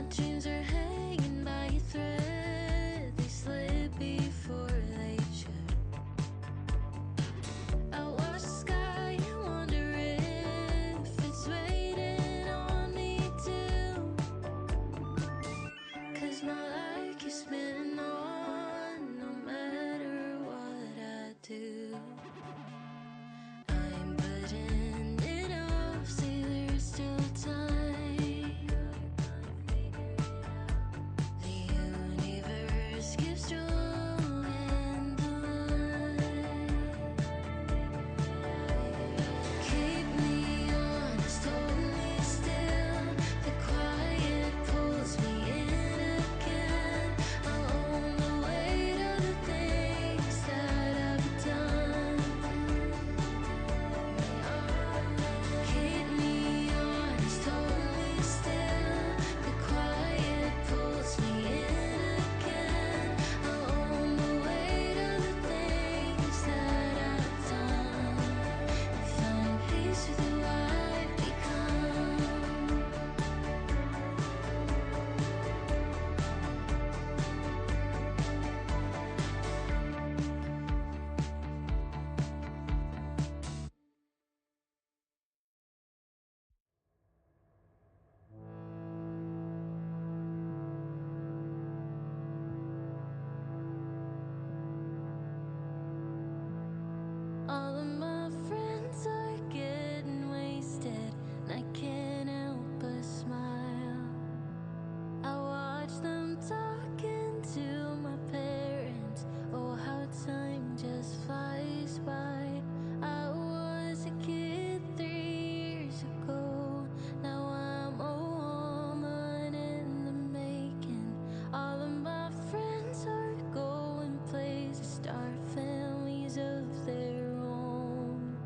dreams are hanging by a thread. They slip before they should. I watch the sky and wonder if it's waiting on me too. 'Cause my life keeps spinning on, no matter what I do. I'm putting it off, say there's still time. The universe keeps drawing the line. Keep me honest, hold me still. The quiet pulls me in again. I'll own the weight of the things that I've done. Keep me honest, hold me still. The quiet pulls me in again. I'll own the weight of the things that I've done. Find peace with who I've become. All of my friends are getting wasted, and I can't help but smile. I watch them talking to my parents. Oh, how time just flies by. I was a kid 3 years ago. Now I'm a woman in the making. All of my friends are going places, start families of their own.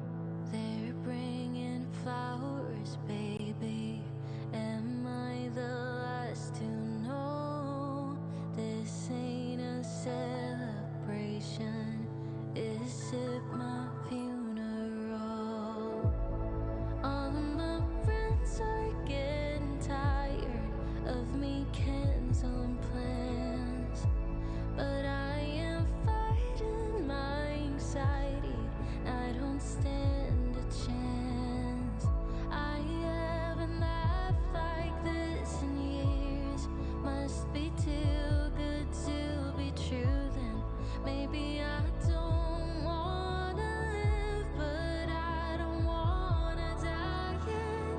They're bringing flowers, baby. Am I the last to know? This ain't a celebration. Is it my funeral? All of my friends are getting tired of me canceling plans. But I am fighting my anxiety. I don't stand a chance. I haven't laughed like this in years. Must be too good to be true then. Maybe I don't wanna live, but I don't wanna die yet.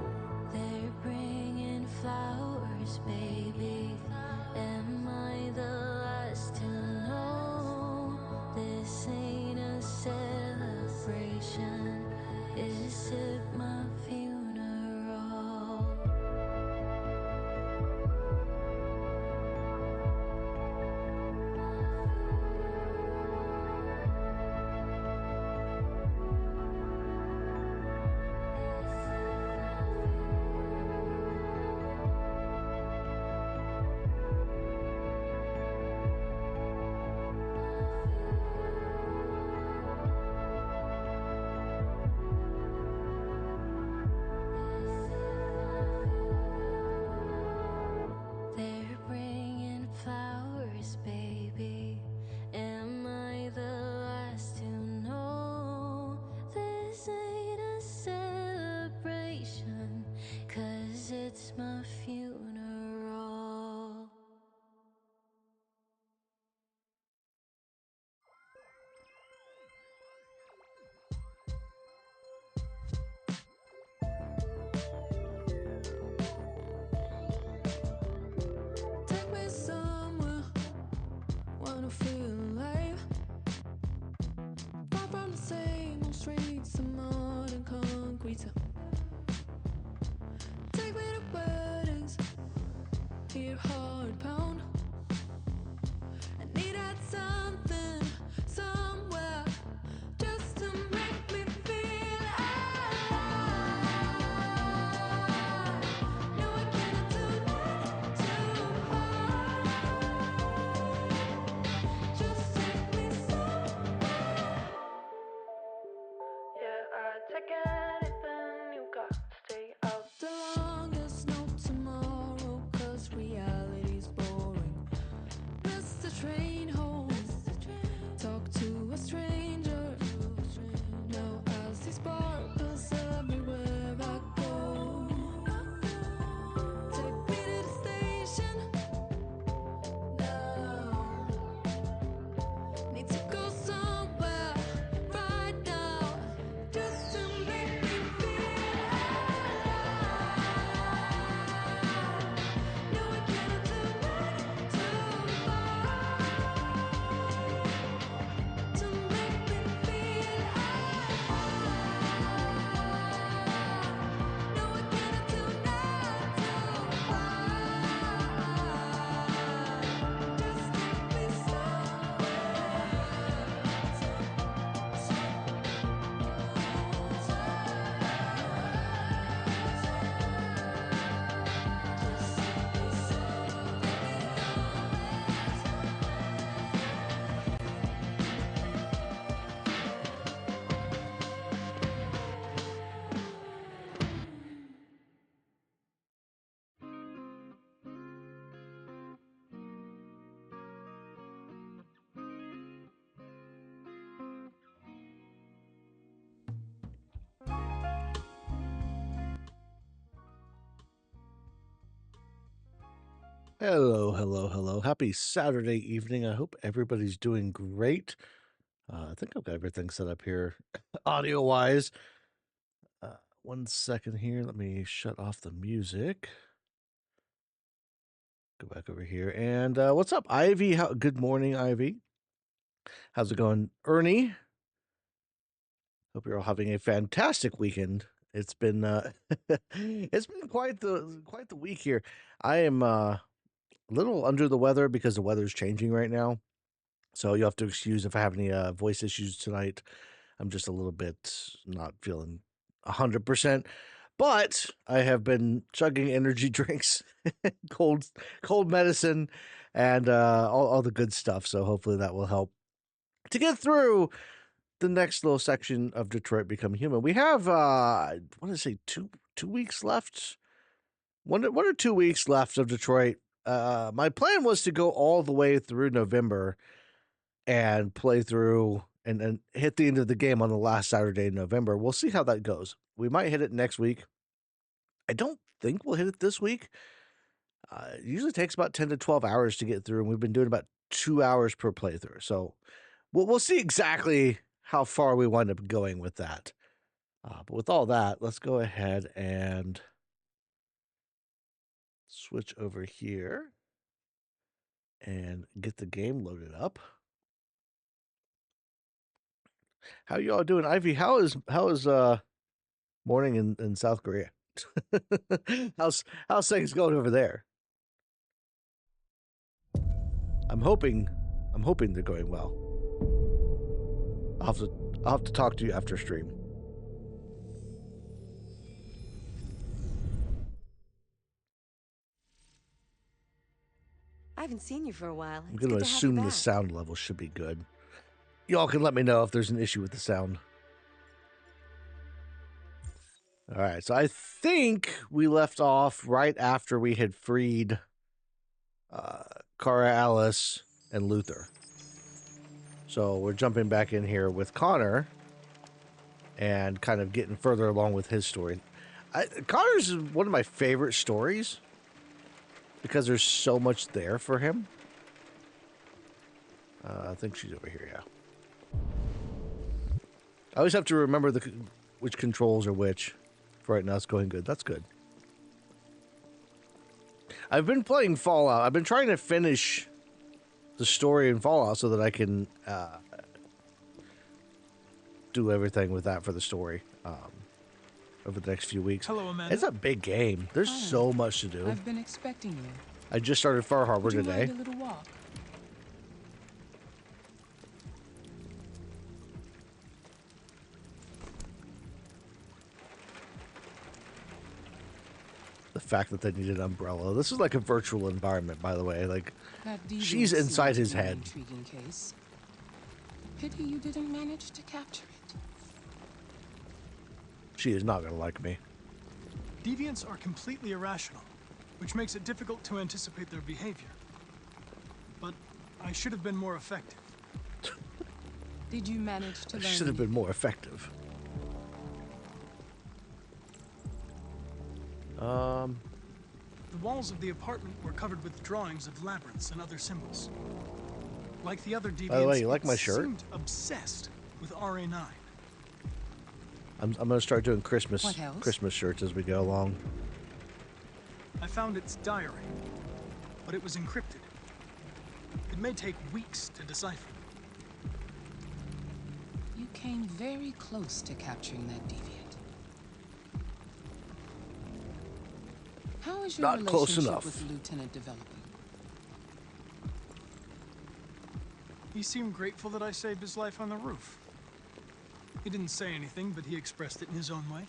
They're bringing flowers, baby. Am I the last to know? This ain't a celebration. Is it my funeral? They're bringing flowers, baby. Am I the last to know? This ain't a celebration, 'cause it's my funeral. Take me somewhere, wanna feel alive. Far from the same old streets, the mud and concrete. Take me to weddings, hear heart pound. I need that something, somewhere, just to make me feel alive. No, I cannot do that too hard. Just take me somewhere. Yeah, I'd take anything you got. Stay out the longest, no tomorrow, 'cause reality Hello, hello, hello. Happy Saturday evening. I hope everybody's doing great. I think I've got everything set up here audio wise. 1 second here. Let me shut off the music. Go back over here. And what's up, Ivy? Good morning, Ivy. How's it going, Ernie? Hope you're all having a fantastic weekend. It's been it's been quite the week here. I am a little under the weather because the weather's changing right now. So you'll have to excuse if I have any voice issues tonight. I'm just a little bit not feeling 100%. But I have been chugging energy drinks, cold cold medicine, and all the good stuff. So hopefully that will help to get through the next little section of Detroit Become Human. We have I want to say two weeks left. One or 2 weeks left of Detroit. My plan was to go all the way through November and play through and hit the end of the game on the last Saturday in November. We'll see how that goes. We might hit it next week. I don't think we'll hit it this week. It usually takes about 10 to 12 hours to get through, and we've been doing about 2 hours per playthrough. So we'll see exactly how far we wind up going with that. But with all that, let's go ahead and switch over here and get the game loaded up. How y'all doing, Ivy? How is morning in South Korea? how's things going over there? I'm hoping they're going well. I'll have to talk to you after stream. I haven't seen you for a while. I'm It's going to good to have you assume the back. sound level should be good. Y'all can let me know if there's an issue with the sound. All right, so I think we left off right after we had freed Kara, Alice, and Luther. So we're jumping back in here with Connor and kind of getting further along with his story. Connor's one of my favorite stories because there's so much there for him. I think she's over here, yeah. I always have to remember which controls are which. For right now, it's going good. That's good. I've been playing Fallout. I've been trying to finish the story in Fallout so that I can do everything with that for the story over the next few weeks. Hello, Amanda. It's a big game. There's so much to do. I've been expecting you. I just started Far Harbor Would you today. mind a little walk? The fact that they need an umbrella. This is like a virtual environment, by the way. Like, That she's deviant inside seems his to be an head. Intriguing case. Pity you didn't manage to capture it. She is not going to like me. Deviants are completely irrational, which makes it difficult to anticipate their behavior. But I should have been more effective. Did you manage to I learn? should have been more effective. The walls of the apartment were covered with drawings of labyrinths and other symbols. Like the other deviants, By the way, you like it my shirt? seemed obsessed with RA9. I'm going to start doing Christmas What else? Christmas shirts as we go along. I found its diary, but it was encrypted. It may take weeks to decipher. You came very close to capturing that deviant. How is your Not close relationship enough. with the lieutenant developing? He seemed grateful that I saved his life on the roof. He didn't say anything, but he expressed it in his own way.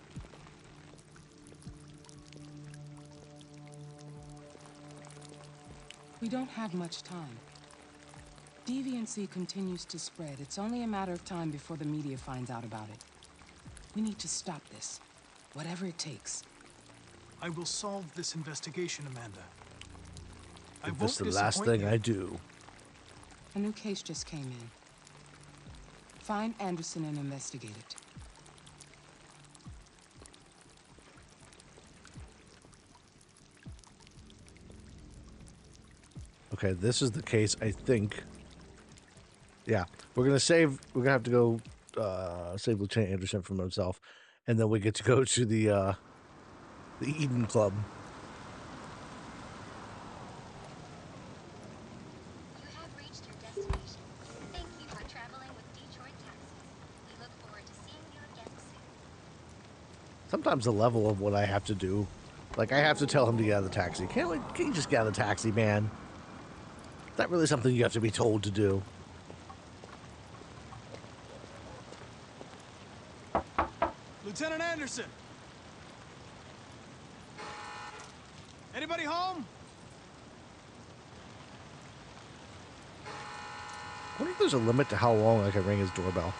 We don't have much time. Deviancy continues to spread. It's only a matter of time before the media finds out about it. We need to stop this, whatever it takes. I will solve this investigation, Amanda. I If won't this is the last disappoint thing you. I do. A new case just came in. Find Anderson and investigate it. Okay, this is the case, I think. Yeah, we're gonna save. We're gonna have to go save Lieutenant Anderson from himself, and then we get to go to the Eden Club. You have reached your destination. Thank you for traveling with Detroit Taxis. We look forward to seeing you again soon. Sometimes the level of what I have to do, like I have to tell him to get out of the taxi. Can't you just get out of the taxi, man? Is that really something you have to be told to do? Lieutenant Anderson! Anybody home? I wonder if there's a limit to how long I can ring his doorbell.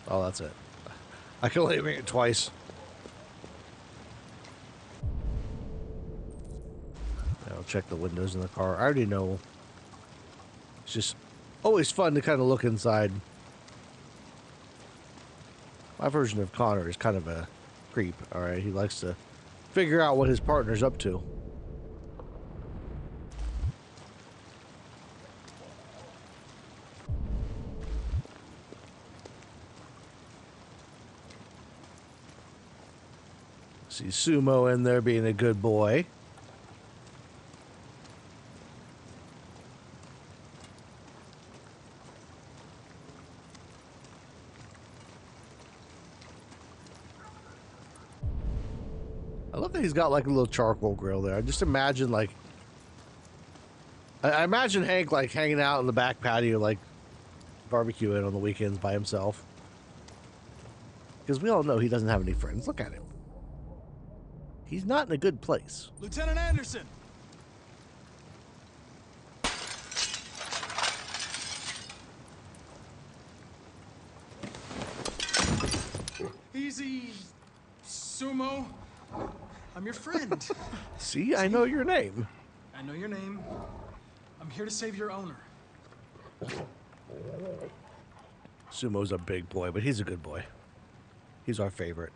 Oh, that's it. I can only ring it twice. I'll check the windows in the car. I already know. It's just always fun to kind of look inside. My version of Connor is kind of a creep, alright? He likes to figure out what his partner's up to. See Sumo in there being a good boy. I love that he's got like a little charcoal grill there. I just imagine like I imagine Hank like hanging out in the back patio, like barbecuing on the weekends by himself. Because we all know he doesn't have any friends. Look at him. He's not in a good place. Lieutenant Anderson! Easy, Sumo. I'm your friend. See, I know your name. I know your name. I'm here to save your owner. Sumo's a big boy, but he's a good boy. He's our favorite.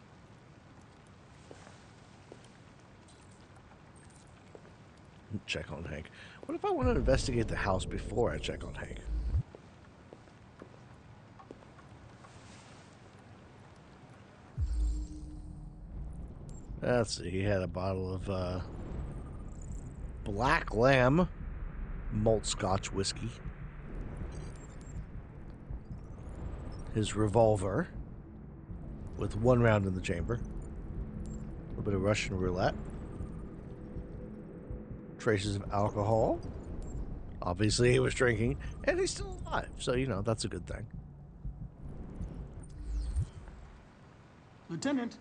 Check on Hank. What if I want to investigate the house before I check on Hank? Let's see. He had a bottle of Black Lamb malt Scotch whiskey. His revolver with 1 round in the chamber. A little bit of Russian roulette. Traces of alcohol. Obviously he was drinking, and he's still alive, so you know that's a good thing. Lieutenant.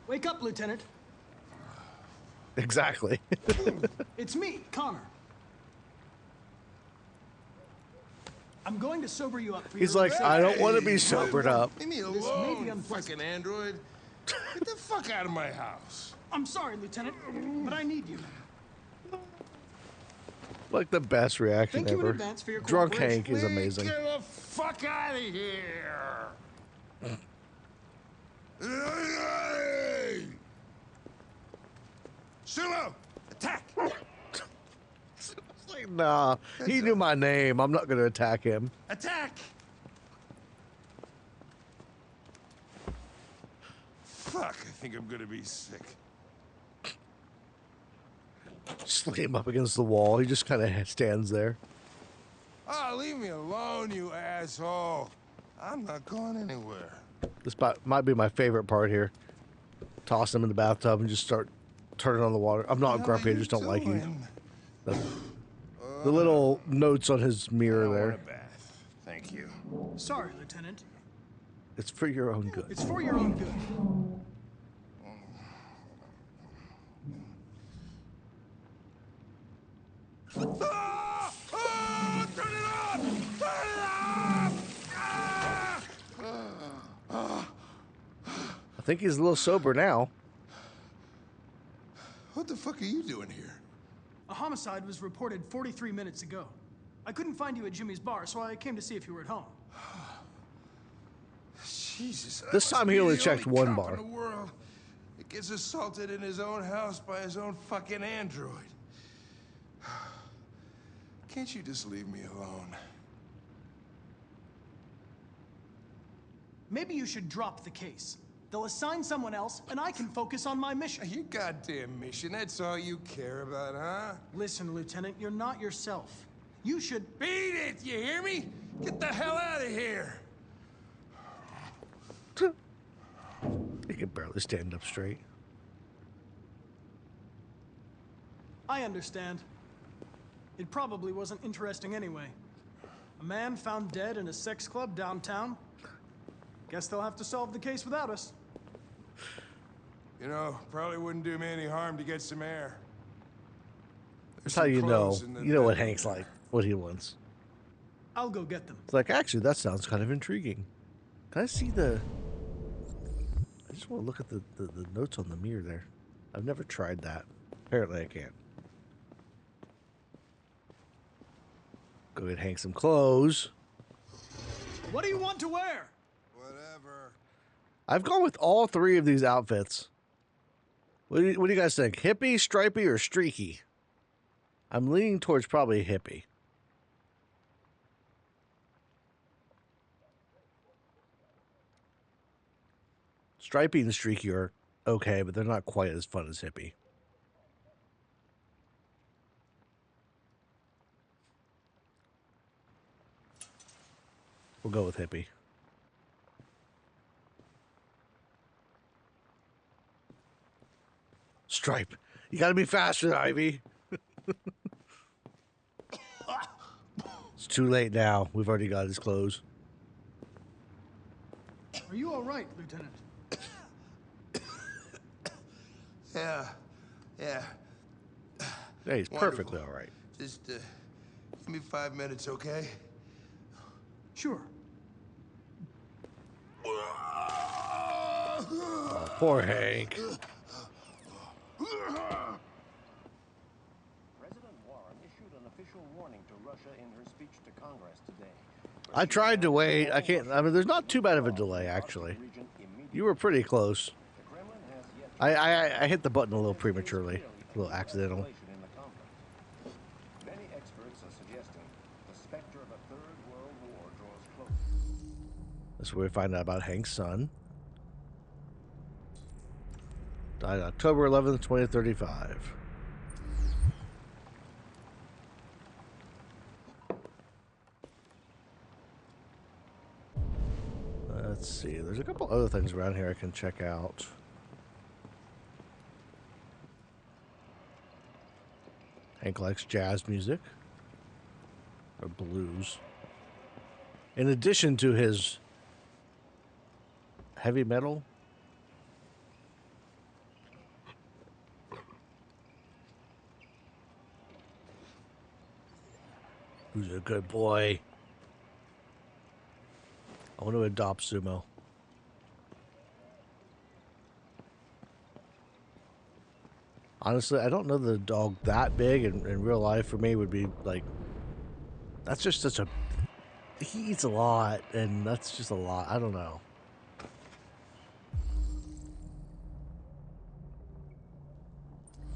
Wake up, Lieutenant. Exactly. It's me, Connor. I'm going to sober you up for He's your like, I don't want to be sobered up. Leave me may be alone, unpleasant. fucking android. Get the fuck out of my house. I'm sorry, Lieutenant, but I need you. Like the best reaction Thank you in ever. advance for your Drunk cooperation. Hank is amazing. Get the fuck out of here. Sumo, attack. It's like, nah, he knew my name. I'm not going to attack him. Attack. Fuck, I think I'm gonna be sick. Just lay him up against the wall. He just kind of stands there. Oh, leave me alone, you asshole. I'm not going anywhere. This might be my favorite part here. Toss him in the bathtub and just start turning on the water. I'm not grumpy, I just don't like you. The little notes on his mirror I want there. a bath. Thank you. Sorry, Lieutenant. It's for your own good. It's for your own good. Ah! Ah! Turn it off! Turn it off! Ah! I think he's a little sober now. What the fuck are you doing here? A homicide was reported 43 minutes ago. I couldn't find you at Jimmy's bar, so I came to see if you were at home. Jesus, I This must time be he only the checked only one cop in bar. the world that gets assaulted in his own house by his own fucking android. Can't you just leave me alone? Maybe you should drop the case. They'll assign someone else, and I can focus on my mission. Your goddamn mission, that's all you care about, huh? Listen, Lieutenant, you're not yourself. You should... Beat it, you hear me? Get the hell out of here! He can barely stand up straight. I understand. It probably wasn't interesting anyway. A man found dead in a sex club downtown. Guess they'll have to solve the case without us. You know, probably wouldn't do me any harm to get some air. That's how you know. You know what Hank's bedroom like, what he wants. I'll go get them. It's like, actually, that sounds kind of intriguing. Can I see the... I just want to look at the notes on the mirror there. I've never tried that. Apparently I can't. Go get Hank some clothes. What do you want to wear? Whatever. I've gone with all three of these outfits. What do you guys think? Hippie, stripy, or streaky? I'm leaning towards probably hippie. Stripy and streaky are okay, but they're not quite as fun as hippie. We'll go with hippie. Stripe. You gotta be faster, Ivy. It's too late now. We've already got his clothes. Are you all right, Lieutenant? Yeah. Yeah, he's Wonderful. perfectly all right. Just, give me 5 minutes, okay? Sure. Oh, poor Hank. President Warren issued an official warning to Russia in her speech to Congress today. I tried to wait. I can't. I mean, there's not too bad of a delay, actually. You were pretty close. I hit the button a little prematurely, a little accidental. Many experts are suggesting the specter of a third world war draws close. This is where we find out about Hank's son. Died October 11th, 2035. Let's see. There's a couple other things around here I can check out. Hank likes jazz music. Or blues. In addition to his heavy metal. Who's a good boy? I want to adopt Sumo. Honestly, I don't know the dog that big in real life for me would be like... That's just such a... He eats a lot, and that's just a lot. I don't know.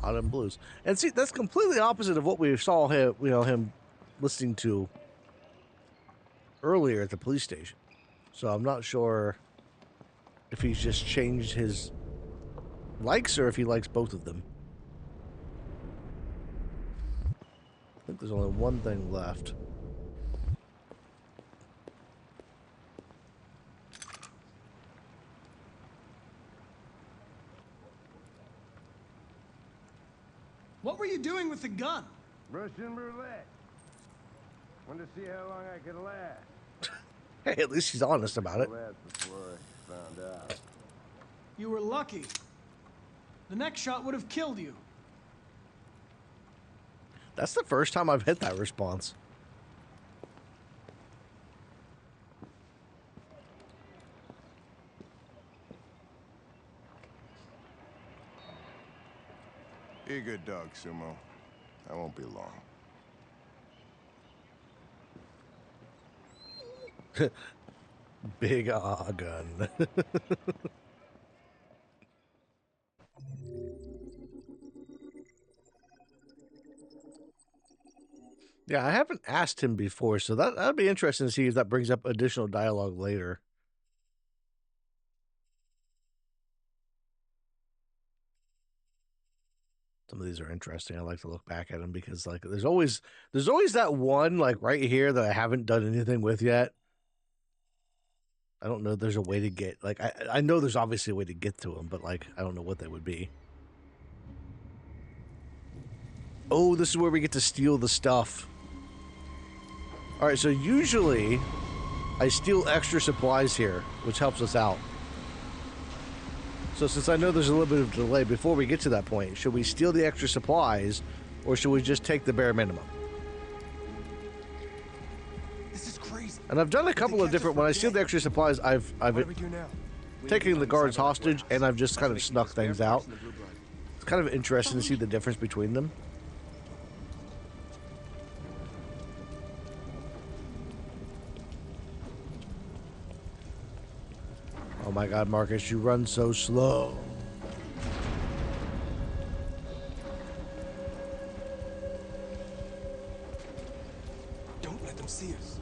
Autumn Blues. And see, that's completely opposite of what we saw him, him listening to earlier at the police station. So I'm not sure if he's just changed his likes or if he likes both of them. I think there's only one thing left. What were you doing with the gun? Russian roulette. Wanted to see how long I could last. Hey, at least he's honest about it. That's before I found out. You were lucky. The next shot would have killed you. That's the first time I've hit that response. Be a good dog, Sumo. I won't be long. Big gun. Yeah, I haven't asked him before, so that'd be interesting to see if that brings up additional dialogue later. Some of these are interesting. I like to look back at them because like there's always that one like right here that I haven't done anything with yet. I don't know if there's a way to get like I know there's obviously a way to get to them, but like I don't know what that would be. Oh, this is where we get to steal the stuff. All right, so usually I steal extra supplies here, which helps us out. So since I know there's a little bit of delay before we get to that point, should we steal the extra supplies or should we just take the bare minimum? This is crazy. And I've done a couple of different, when I steal the extra supplies, I've What do we do now? taken the guards hostage and I've just kind of snuck things out. It's kind of interesting to see the difference between them. Oh my god, Marcus, you run so slow. Don't let them see us.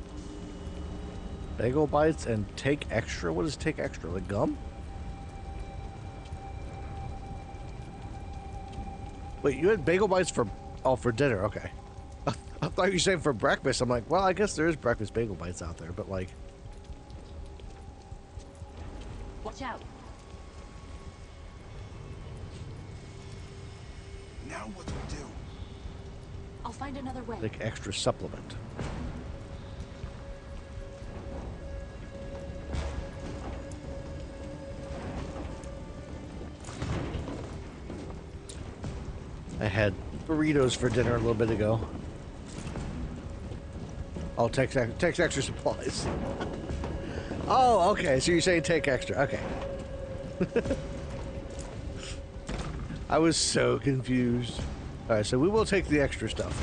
Bagel bites and take extra? What is take extra? Like gum? Wait, you had bagel bites for dinner, okay. I thought you were saying for breakfast. I'm like, well, I guess there is breakfast bagel bites out there, but like... Watch out. Now what do we do? I'll find another way. Like extra supplement. I had burritos for dinner a little bit ago. I'll take extra supplies. Oh, okay. So you're saying take extra. Okay. I was so confused. All right, so we will take the extra stuff.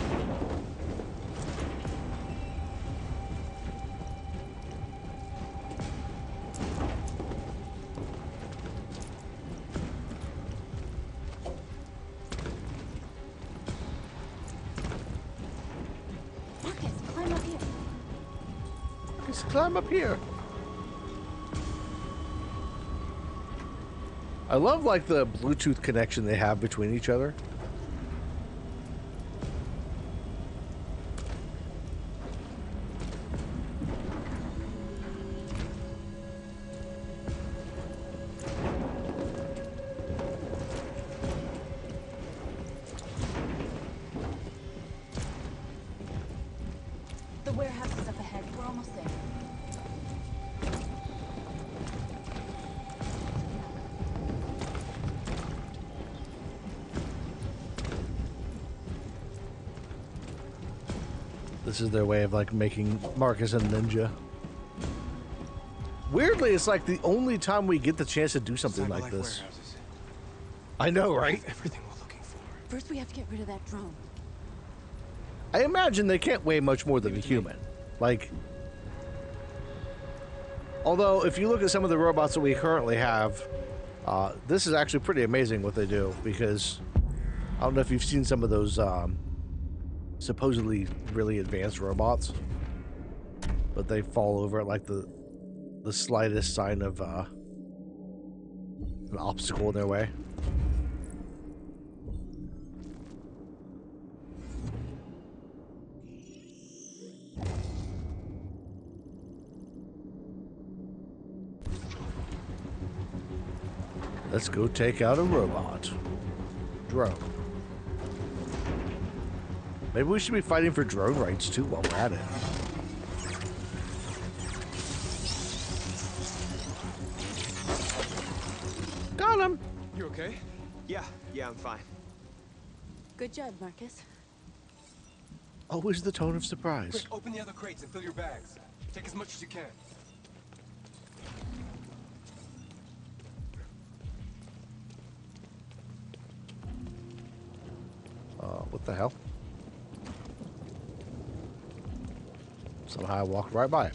Marcus, climb up here. Just climb up here. I love like the Bluetooth connection they have between each other. The warehouse is up ahead. We're almost there. This is their way of like making Marcus a ninja. Weirdly, it's like the only time we get the chance to do something like this. Warehouses. I know, right? Everything we're looking for. First, we have to get rid of that drone. I imagine they can't weigh much more than a human. Like, although if you look at some of the robots that we currently have, this is actually pretty amazing what they do, because I don't know if you've seen some of those supposedly really advanced robots, but they fall over at like the slightest sign of an obstacle in their way. Let's go take out a robot. Drone. Maybe we should be fighting for drone rights too while we're at it. Got him! You okay? Yeah, I'm fine. Good job, Marcus. Always the tone of surprise. Quick, open the other crates and fill your bags. Take as much as you can. What the hell? Somehow I walked right by it.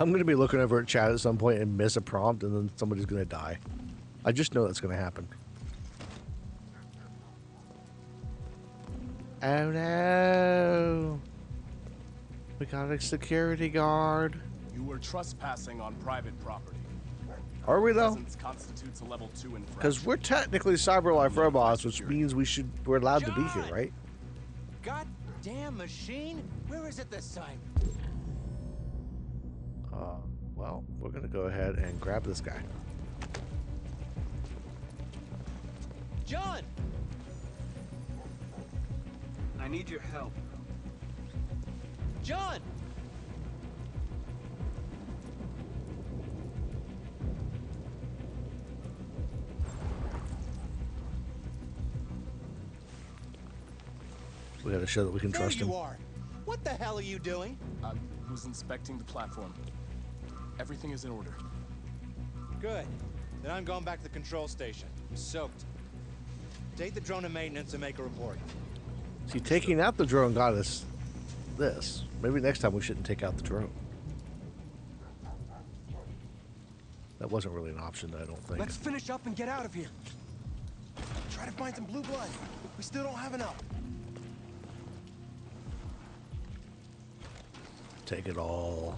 I'm going to be looking over at chat at some point and miss a prompt, and then somebody's going to die. I just know that's going to happen. Oh no! We got a security guard. You were trespassing on private property. Are we though? Presence constitutes a level 2 infraction. Because we're technically cyberlife robots, which means we're allowed to be here, right? Goddamn machine! Where is it this time? Well, we're gonna go ahead and grab this guy. John! I need your help. John! We gotta show that we can trust him. There you are! What the hell are you doing? I was inspecting the platform. Everything is in order. Good. Then I'm going back to the control station. I'm soaked. Take the drone to maintenance and make a report. See, taking out the drone got us this. Maybe next time we shouldn't take out the drone. That wasn't really an option, I don't think. Let's finish up and get out of here. Try to find some blue blood. We still don't have enough. Take it all.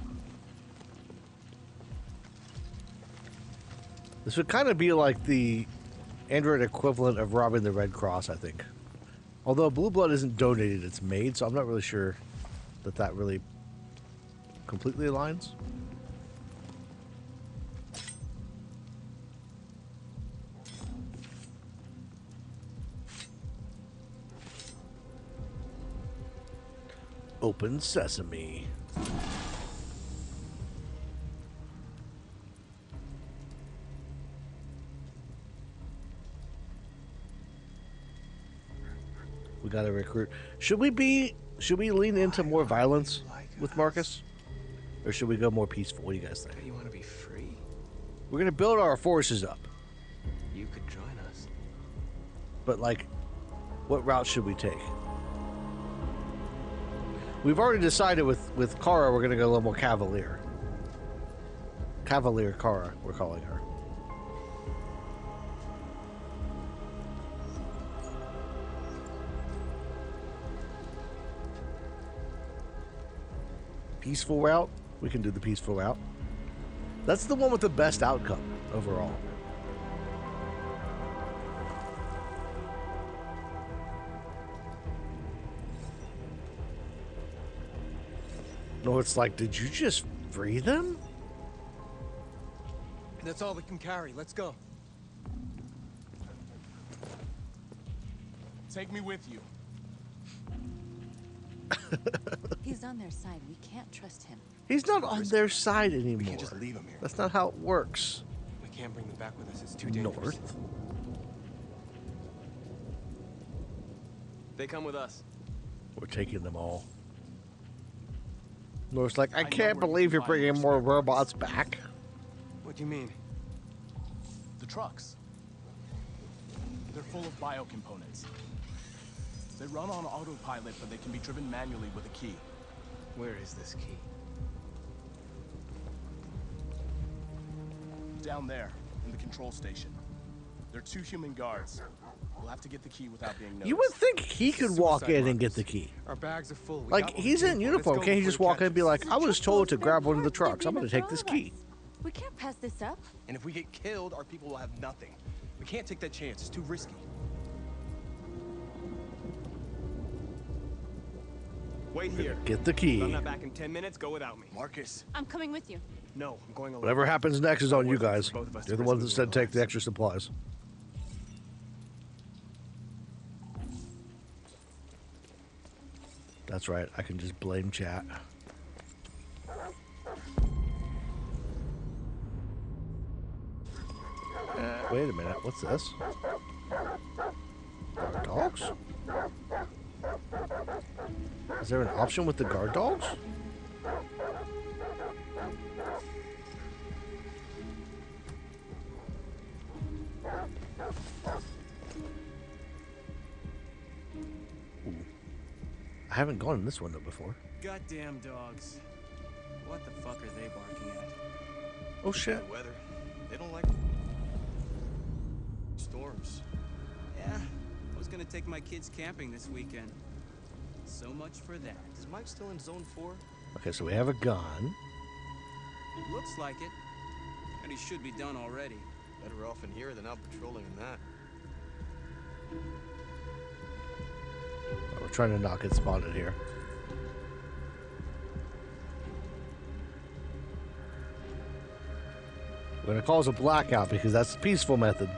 This would kind of be like the Android equivalent of robbing the Red Cross, I think. Although blue blood isn't donated, it's made, so I'm not really sure that that really completely aligns. Open sesame. We gotta recruit. Should we lean into more violence with Marcus? Or should we go more peaceful? What do you guys think? You want to be free? We're gonna build our forces up. You could join us. But like, what route should we take? We've already decided with Kara we're gonna go a little more cavalier. Cavalier Kara, we're calling her. Peaceful route? We can do the peaceful route. That's the one with the best outcome overall. No, it's like, did you just free them? That's all we can carry. Let's go. Take me with you. He's on their side. We can't trust him. He's not on their side anymore. We can't just leave him here. That's not how it works. We can't bring them back with us. It's too dangerous. North. They come with us. We're taking them all. North's like, I know can't where you believe can you're find bringing more more spare robots parts. back. What do you mean? The trucks. They're full of biocomponents. They run on autopilot, but they can be driven manually with a key. Where is this key? Down there, in the control station. There are 2 human guards. We'll have to get the key without being noticed. You would think he could walk Suicide in and get Marcus. the key. Our bags are full. We Like, got what he's we in came for. uniform. Let's go Can't he before just walk in and be catch us. like, I was told to grab one of the trucks. I'm going to take this key. We can't pass this up. And if we get killed, our people will have nothing. We can't take that chance. It's too risky. Wait here. Get the If key. I'm not back in 10 minutes, go without me. Marcus. I'm coming with you. No, I'm going alone. Whatever happens next is on you Worth it for guys. both of us You're to the ones that risk said losing our take the lives. extra supplies. That's right. I can just blame chat. Wait a minute. What's this? Guard dogs? Is there an option with the guard dogs? Ooh. I haven't gone in this window before. Goddamn dogs. What the fuck are they barking at? Oh shit. The weather. They don't like storms. Yeah, I was gonna take my kids camping this weekend. So much for that. Is Mike still in Zone 4? Okay, so we have a gun. Looks like it. And he should be done already. Better off in here than out patrolling in that. We're trying to not get spotted here. We're going to cause a blackout because that's the peaceful method.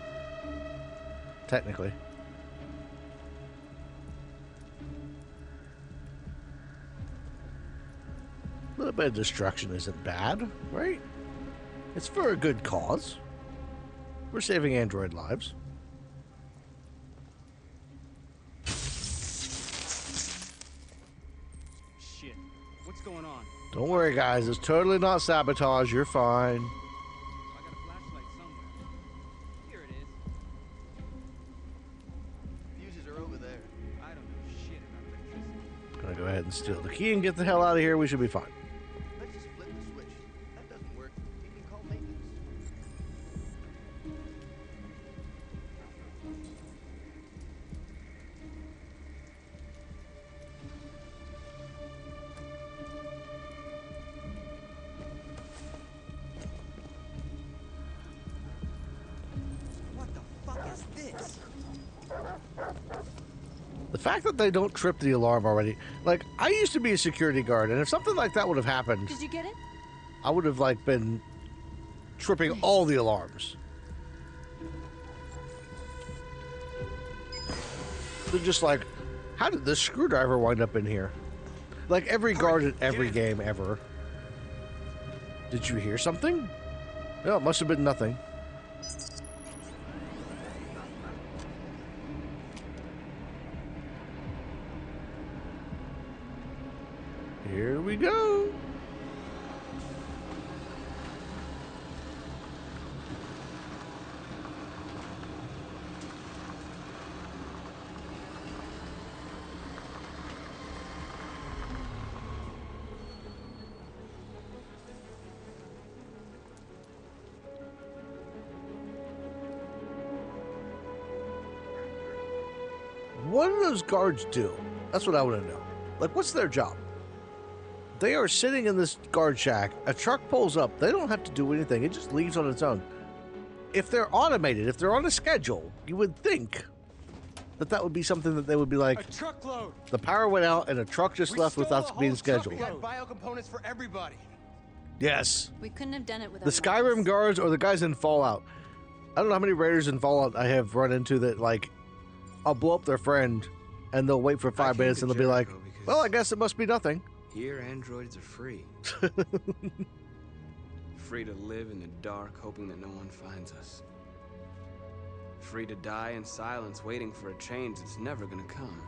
Technically. A little bit of destruction isn't bad, right? It's for a good cause. We're saving android lives. Shit. What's going on? Don't worry, guys. It's totally not sabotage. You're fine. I got a flashlight somewhere. Here it is. Fuses are over there. I don't know shit about electricity. Gonna go ahead and steal the key and get the hell out of here. We should be fine. Let's just flip the switch. That doesn't work. You can call maintenance. What the fuck is this? The fact that they don't trip the alarm already. Like, I used to be a security guard, and if something like that would have happened, Did you get it? I would have, like, been tripping all the alarms. They're just like, how did this screwdriver wind up in here? Like every guard in every game ever. Did you hear something? No, it must have been nothing. Here we go. What do those guards do? That's what I want to know. Like, what's their job? They are sitting in this guard shack. A truck pulls up. They don't have to do anything. It just leaves on its own. If they're automated, if they're on a schedule, you would think that that would be something that they would be like, A truckload. the power went out and a truck just left without being scheduled. We had biocomponents for everybody. Yes. We couldn't have done it without The Skyrim guards or the guys in Fallout. I don't know how many raiders in Fallout I have run into that, like, I'll blow up their friend and they'll wait for 5 minutes and they'll be like, well, I guess it must be nothing. Here, androids are free. Free to live in the dark, hoping that no one finds us. Free to die in silence, waiting for a change that's never gonna come.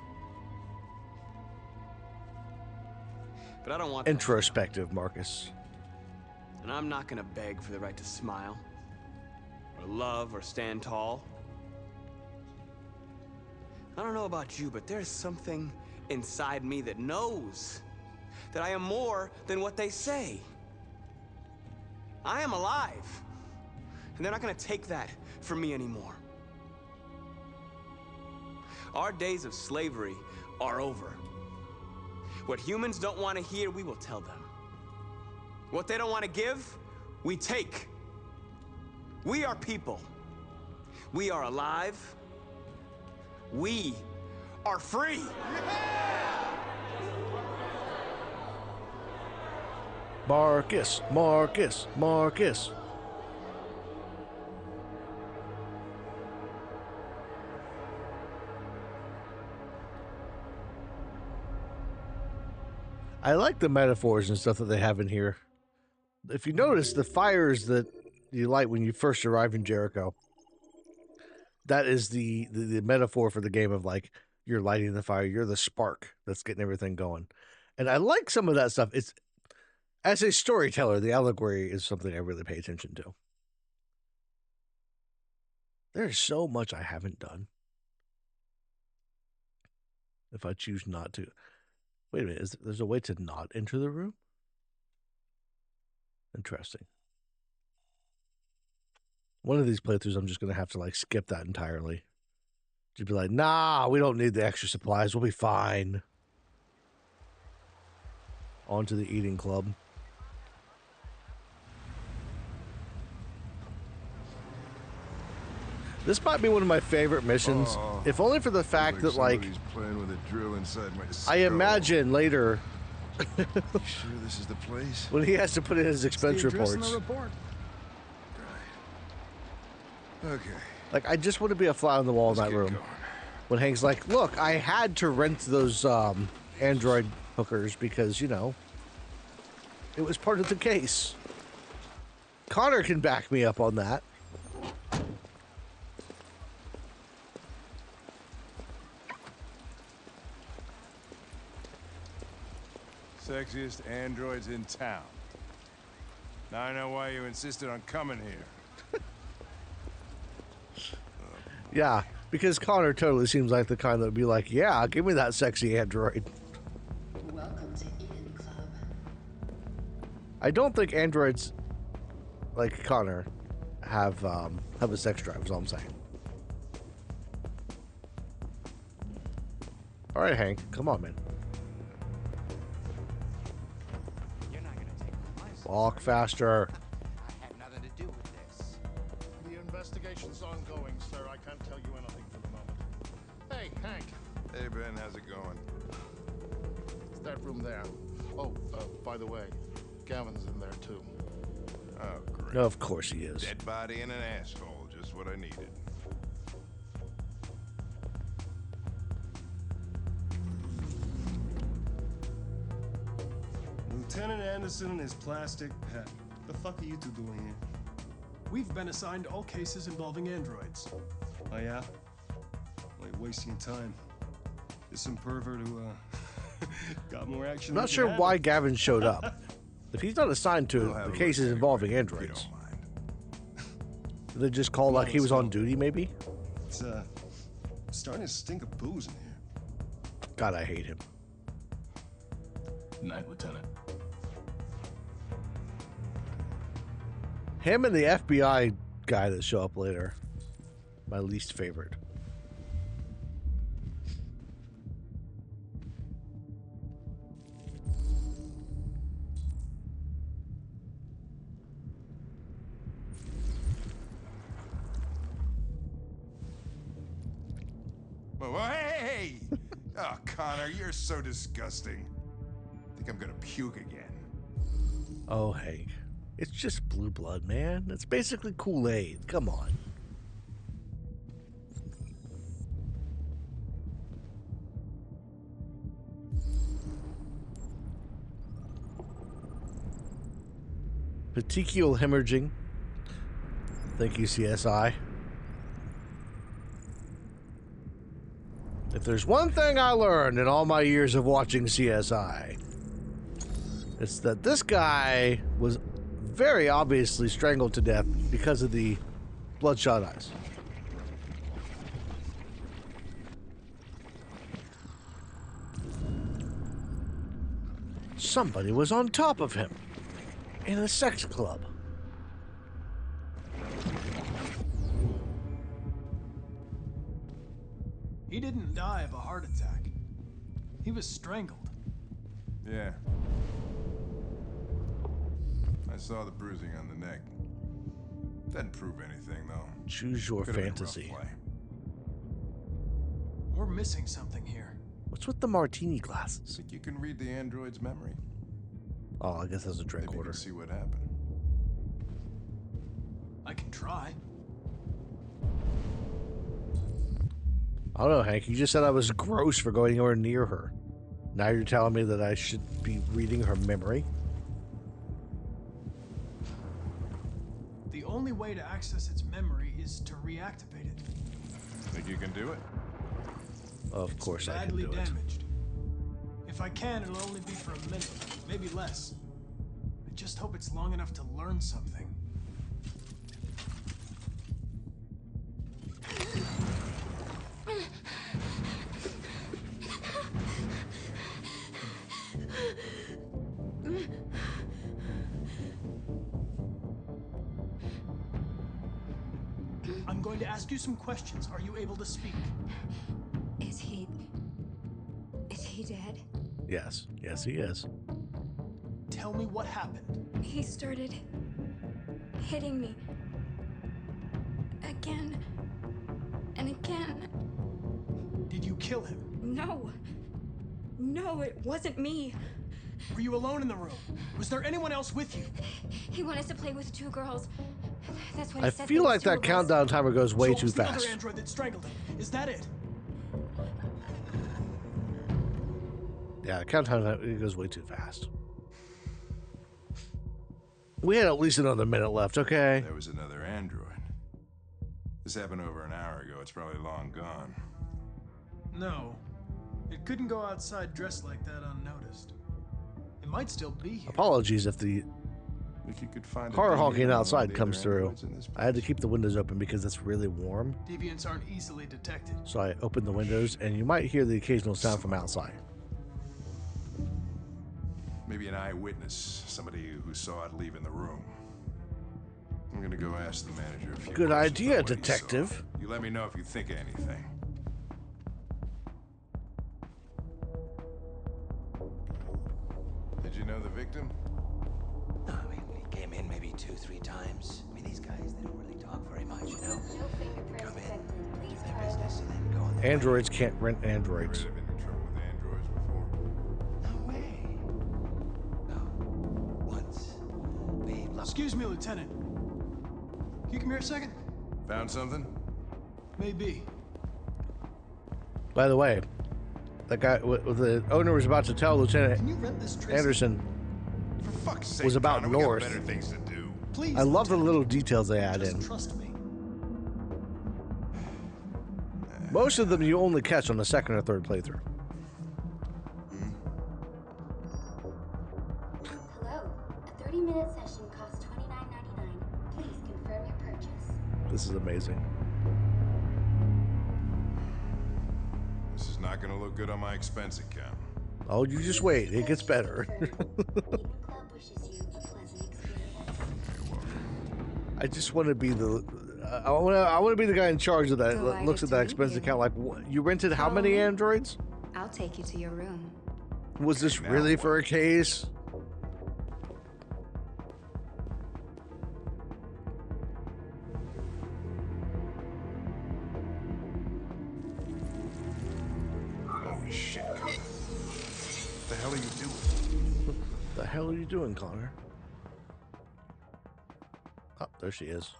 But I don't want that. Introspective, Marcus. And I'm not gonna beg for the right to smile, or love, or stand tall. I don't know about you, but there's something inside me that knows that I am more than what they say. I am alive, and they're not gonna take that from me anymore. Our days of slavery are over. What humans don't want to hear, we will tell them. What they don't want to give, we take. We are people. We are alive. We are free. Marcus, Marcus, Marcus. I like the metaphors and stuff that they have in here. If you notice, the fires that you light when you first arrive in Jericho, that is the metaphor for the game of, like, you're lighting the fire, you're the spark that's getting everything going. And I like some of that stuff. It's, as a storyteller, the allegory is something I really pay attention to. There's so much I haven't done. If I choose not to. Wait a minute, there's a way to not enter the room? Interesting. One of these playthroughs, I'm just going to have to like skip that entirely. Just be like, nah, we don't need the extra supplies. We'll be fine. On to the eating club. This might be one of my favorite missions, if only for the fact that, like, playing with a drill inside my skull. I imagine later. You sure this is the place? When he has to put in his expense reports. Report. Right. Okay. Like, I just want to be a fly on the wall in that room. Going. When Hank's like, look, I had to rent those Android hookers because, you know, it was part of the case. Connor can back me up on that. Sexiest androids in town. Now I know why you insisted on coming here. Yeah, because Connor totally seems like the kind that would be like, yeah, give me that sexy android. Welcome to Eden Club. I don't think androids like Connor have a sex drive, is all I'm saying. All right, Hank, come on, man. You're not gonna take my license. Walk faster. I had nothing to do with this. The investigation's ongoing, sir. I can't tell you anything for the moment. Hey, Hank. Hey, Ben, how's it going? It's that room there. Oh, by the way, Gavin's in there, too. Oh, great. No, of course he is. Dead body and an asshole, just what I needed. Lieutenant Anderson and his plastic pet. The fuck are you two doing here? We've been assigned all cases involving androids. Oh yeah? Like wasting your time. There's some pervert who got more action. I'm not sure why Gavin showed up. If he's not assigned to the cases involving androids, did they just call like he was on duty, maybe? It's starting to stink of booze in here. God, I hate him. Night, Lieutenant. Him and the FBI guy that show up later. My least favorite. Oh, hey! Oh, Connor, you're so disgusting. I think I'm gonna puke again. Oh, Hank. It's just blue blood, man. It's basically Kool-Aid. Come on. Petechial hemorrhaging. Thank you, CSI. If there's one thing I learned in all my years of watching CSI, it's that this guy was very obviously strangled to death because of the bloodshot eyes. Somebody was on top of him in a sex club. He didn't die of a heart attack. He was strangled. Yeah. I saw the bruising on the neck. Doesn't prove anything, though. Choose your Could've been a rough fantasy. play. We're missing something here. What's with the martini glasses? Think you can read the android's memory? Oh, I guess that's a drink Maybe order. you can see what happened. I can try. I don't know, Hank. You just said I was gross for going anywhere near her. Now you're telling me that I should be reading her memory? The only way to access its memory is to reactivate it. Think you can do it? Of course I can Badly do it. damaged. If I can, it'll only be for a minute, maybe less. I just hope it's long enough to learn something. I'm going to ask you some questions. Are you able to speak? Is he dead? Yes. Yes, he is. Tell me what happened. He started hitting me. Again. And again. Did you kill him? No. No, it wasn't me. Were you alone in the room? Was there anyone else with you? He wanted to play with 2 girls. That's what I he said. feel like that countdown timer goes way So it too was the fast. other android that strangled him. Is that it? Yeah, the countdown it goes way too fast. We had at least another minute left, okay? There was another android. This happened over an hour ago. It's probably long gone. No. It couldn't go outside dressed like that unnoticed. It might still be here. Apologies if the If you could find car a honking deviant among outside the comes other through. androids in this I had to keep the windows open because it's really warm. Deviants aren't easily detected. So I opened the windows, and you might hear the occasional sound from outside. Maybe an eyewitness, somebody who saw it leaving the room. I'm gonna go ask the manager a few Good questions idea, about what he detective. saw. You let me know if you think of anything. Did you know the victim? No, I mean, he came in maybe 2-3 times. I mean, these guys, they don't really talk very much, you know? No fingerprints Come in, detected. Please do their try business, and then go on their Androids can't rent androids. Ever been in trouble with androids before? No way. No. Once. We lost. Excuse me, Lieutenant. Can you come here a second? Found something? Maybe. By the way, that guy, the owner was about to tell Lieutenant Can you rent this Tracy? Anderson For fuck's sake, was about Connor, we got north. better things to do. Please. I love the Lieutenant. little details they add Just in. trust me. Most of them you only catch on the second or third playthrough. Hello. A 30-minute session costs $29.99. Please confirm your purchase. This is amazing. This is not gonna look good on my expense account. Oh, you just wait. It gets better. Eden Club wishes you a pleasant experience. I just want to be the. I want to be the guy in charge of that. Delighted Looks at to that meet expense you. account. Like, what, you rented how Follow many me. androids? I'll take you to your room. Was this Now really what? for a case? Holy shit, Connor. What the hell are you doing? The hell are you doing, Connor? Oh, there she is.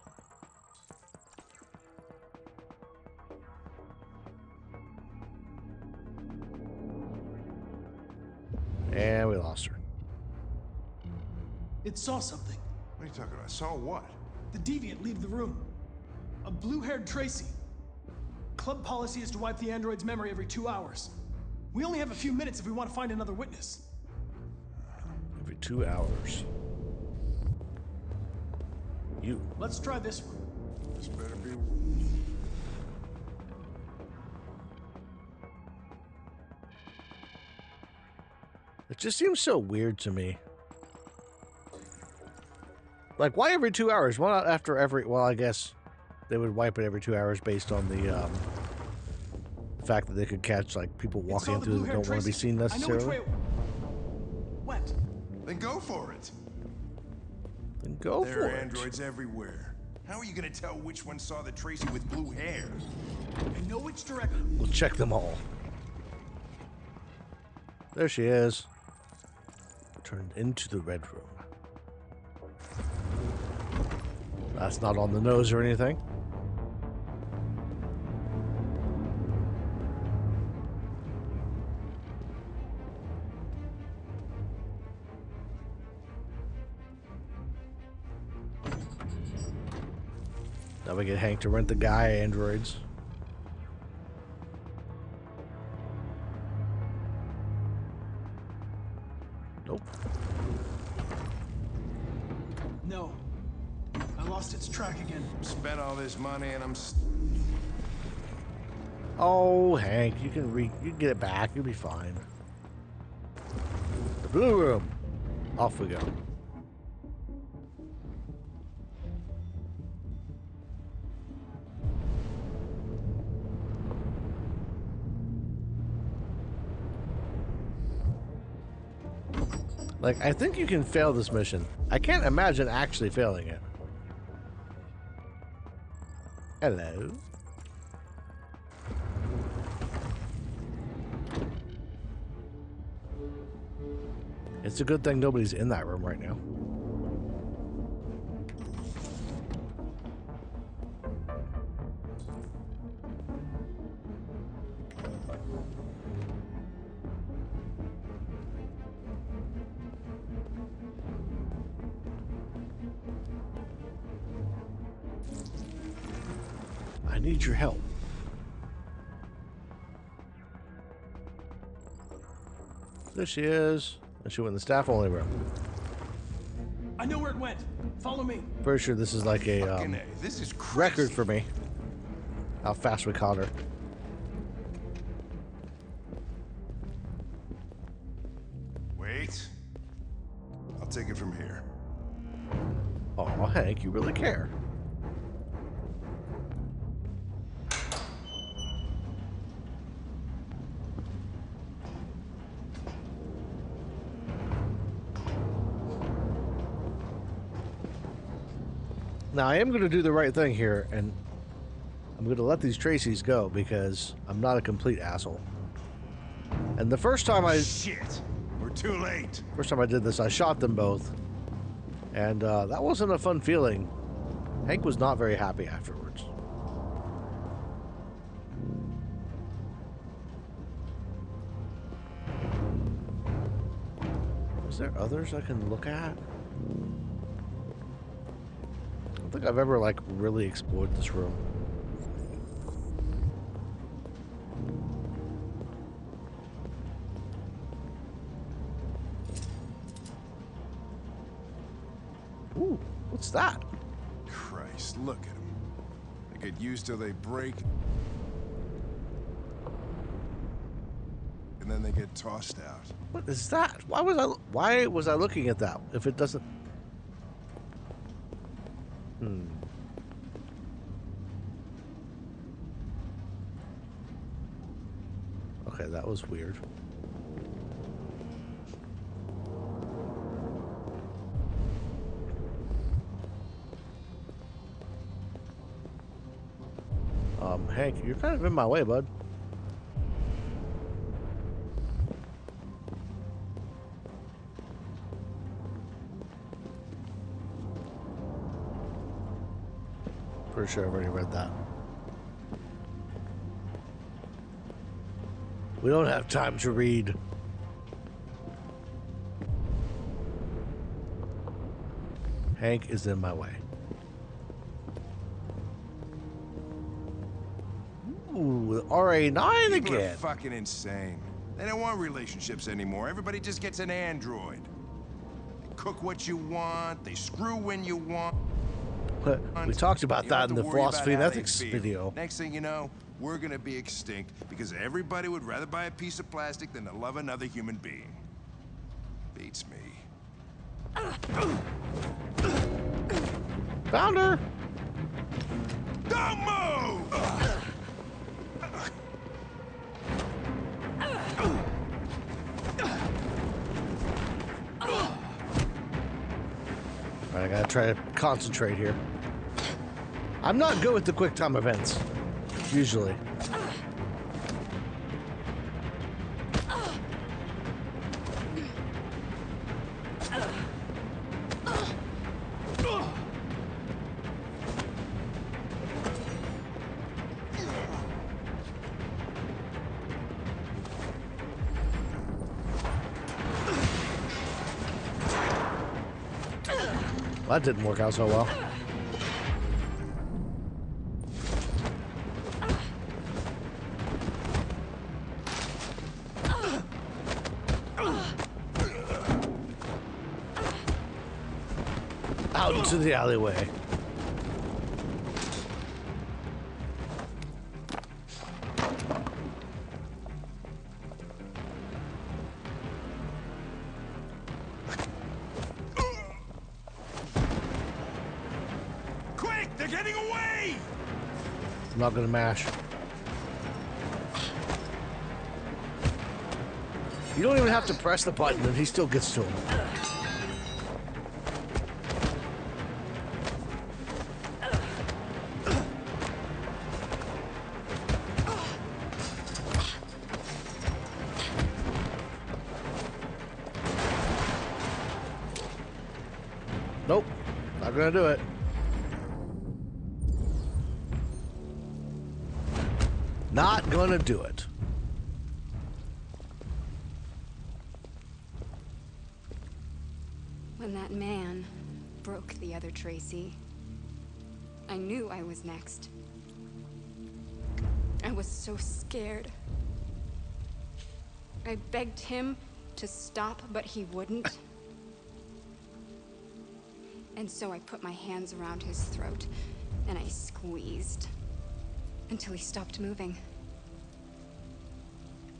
And we lost her. It saw something. What are you talking about? Saw what? The deviant leave the room. A blue-haired Tracy. Club policy is to wipe the android's memory every 2 hours. We only have a few minutes if we want to find another witness. Every 2 hours. You. Let's try this one. This better be. It just seems so weird to me. Like, why every 2 hours? Why not after every... Well, I guess they would wipe it every 2 hours based on the fact that they could catch, like, people It walking saw the through that blue-haired don't want to be Tracy. seen I know which necessarily. way it went. Then go for it. Then go There for are it. androids everywhere. How are you gonna tell which one saw the Tracy with blue hair? I know which direction. We'll check them all. There she is. Turned into the red room. That's not on the nose or anything. Now we get Hank to rent the guy androids. Nope. No. I lost its track again. Spent all this money and I'm. Oh, Hank, you can get it back. You'll be fine. The blue room. Off we go. Like, I think you can fail this mission. I can't imagine actually failing it. Hello. It's a good thing nobody's in that room right now. I need your help. There she is. And she went in the staff only room. I know where it went. Follow me. Pretty sure this is like a this is record for me. How fast we caught her. Wait. I'll take it from here. Oh, Hank, you really care. Now, I am going to do the right thing here, and I'm going to let these Tracy's go because I'm not a complete asshole. And the first time Shit! We're too late. First time I did this, I shot them both. And that wasn't a fun feeling. Hank was not very happy afterwards. Is there others I can look at? I don't think I've ever, like, really explored this room. Ooh, what's that? Christ, look at them. They get used till they break. And then they get tossed out. What is that? Why was I looking at that if it doesn't... Okay, that was weird. Hank, you're kind of in my way, bud. Pretty sure I've already read that. We don't have time to read. Hank is in my way. Ooh, RA9 People again. are fucking insane. They don't want relationships anymore. Everybody just gets an android. They cook what you want. They screw when you want. We talked about You that don't in have the to worry about philosophy and how they ethics feel. video. Next thing you know, we're gonna be extinct because everybody would rather buy a piece of plastic than to love another human being. Beats me. Found her. Don't move! All right, I gotta try to concentrate here. I'm not good with the quick time events, usually. Well, that didn't work out so well. Out into the alleyway. Quick! They're getting away! I'm not gonna mash. You don't even have to press the button and he still gets to him. Nope, not gonna do it. Not gonna do it. When that man broke the other Tracy, I knew I was next. I was so scared. I begged him to stop, but he wouldn't. And so I put my hands around his throat, and I squeezed until he stopped moving.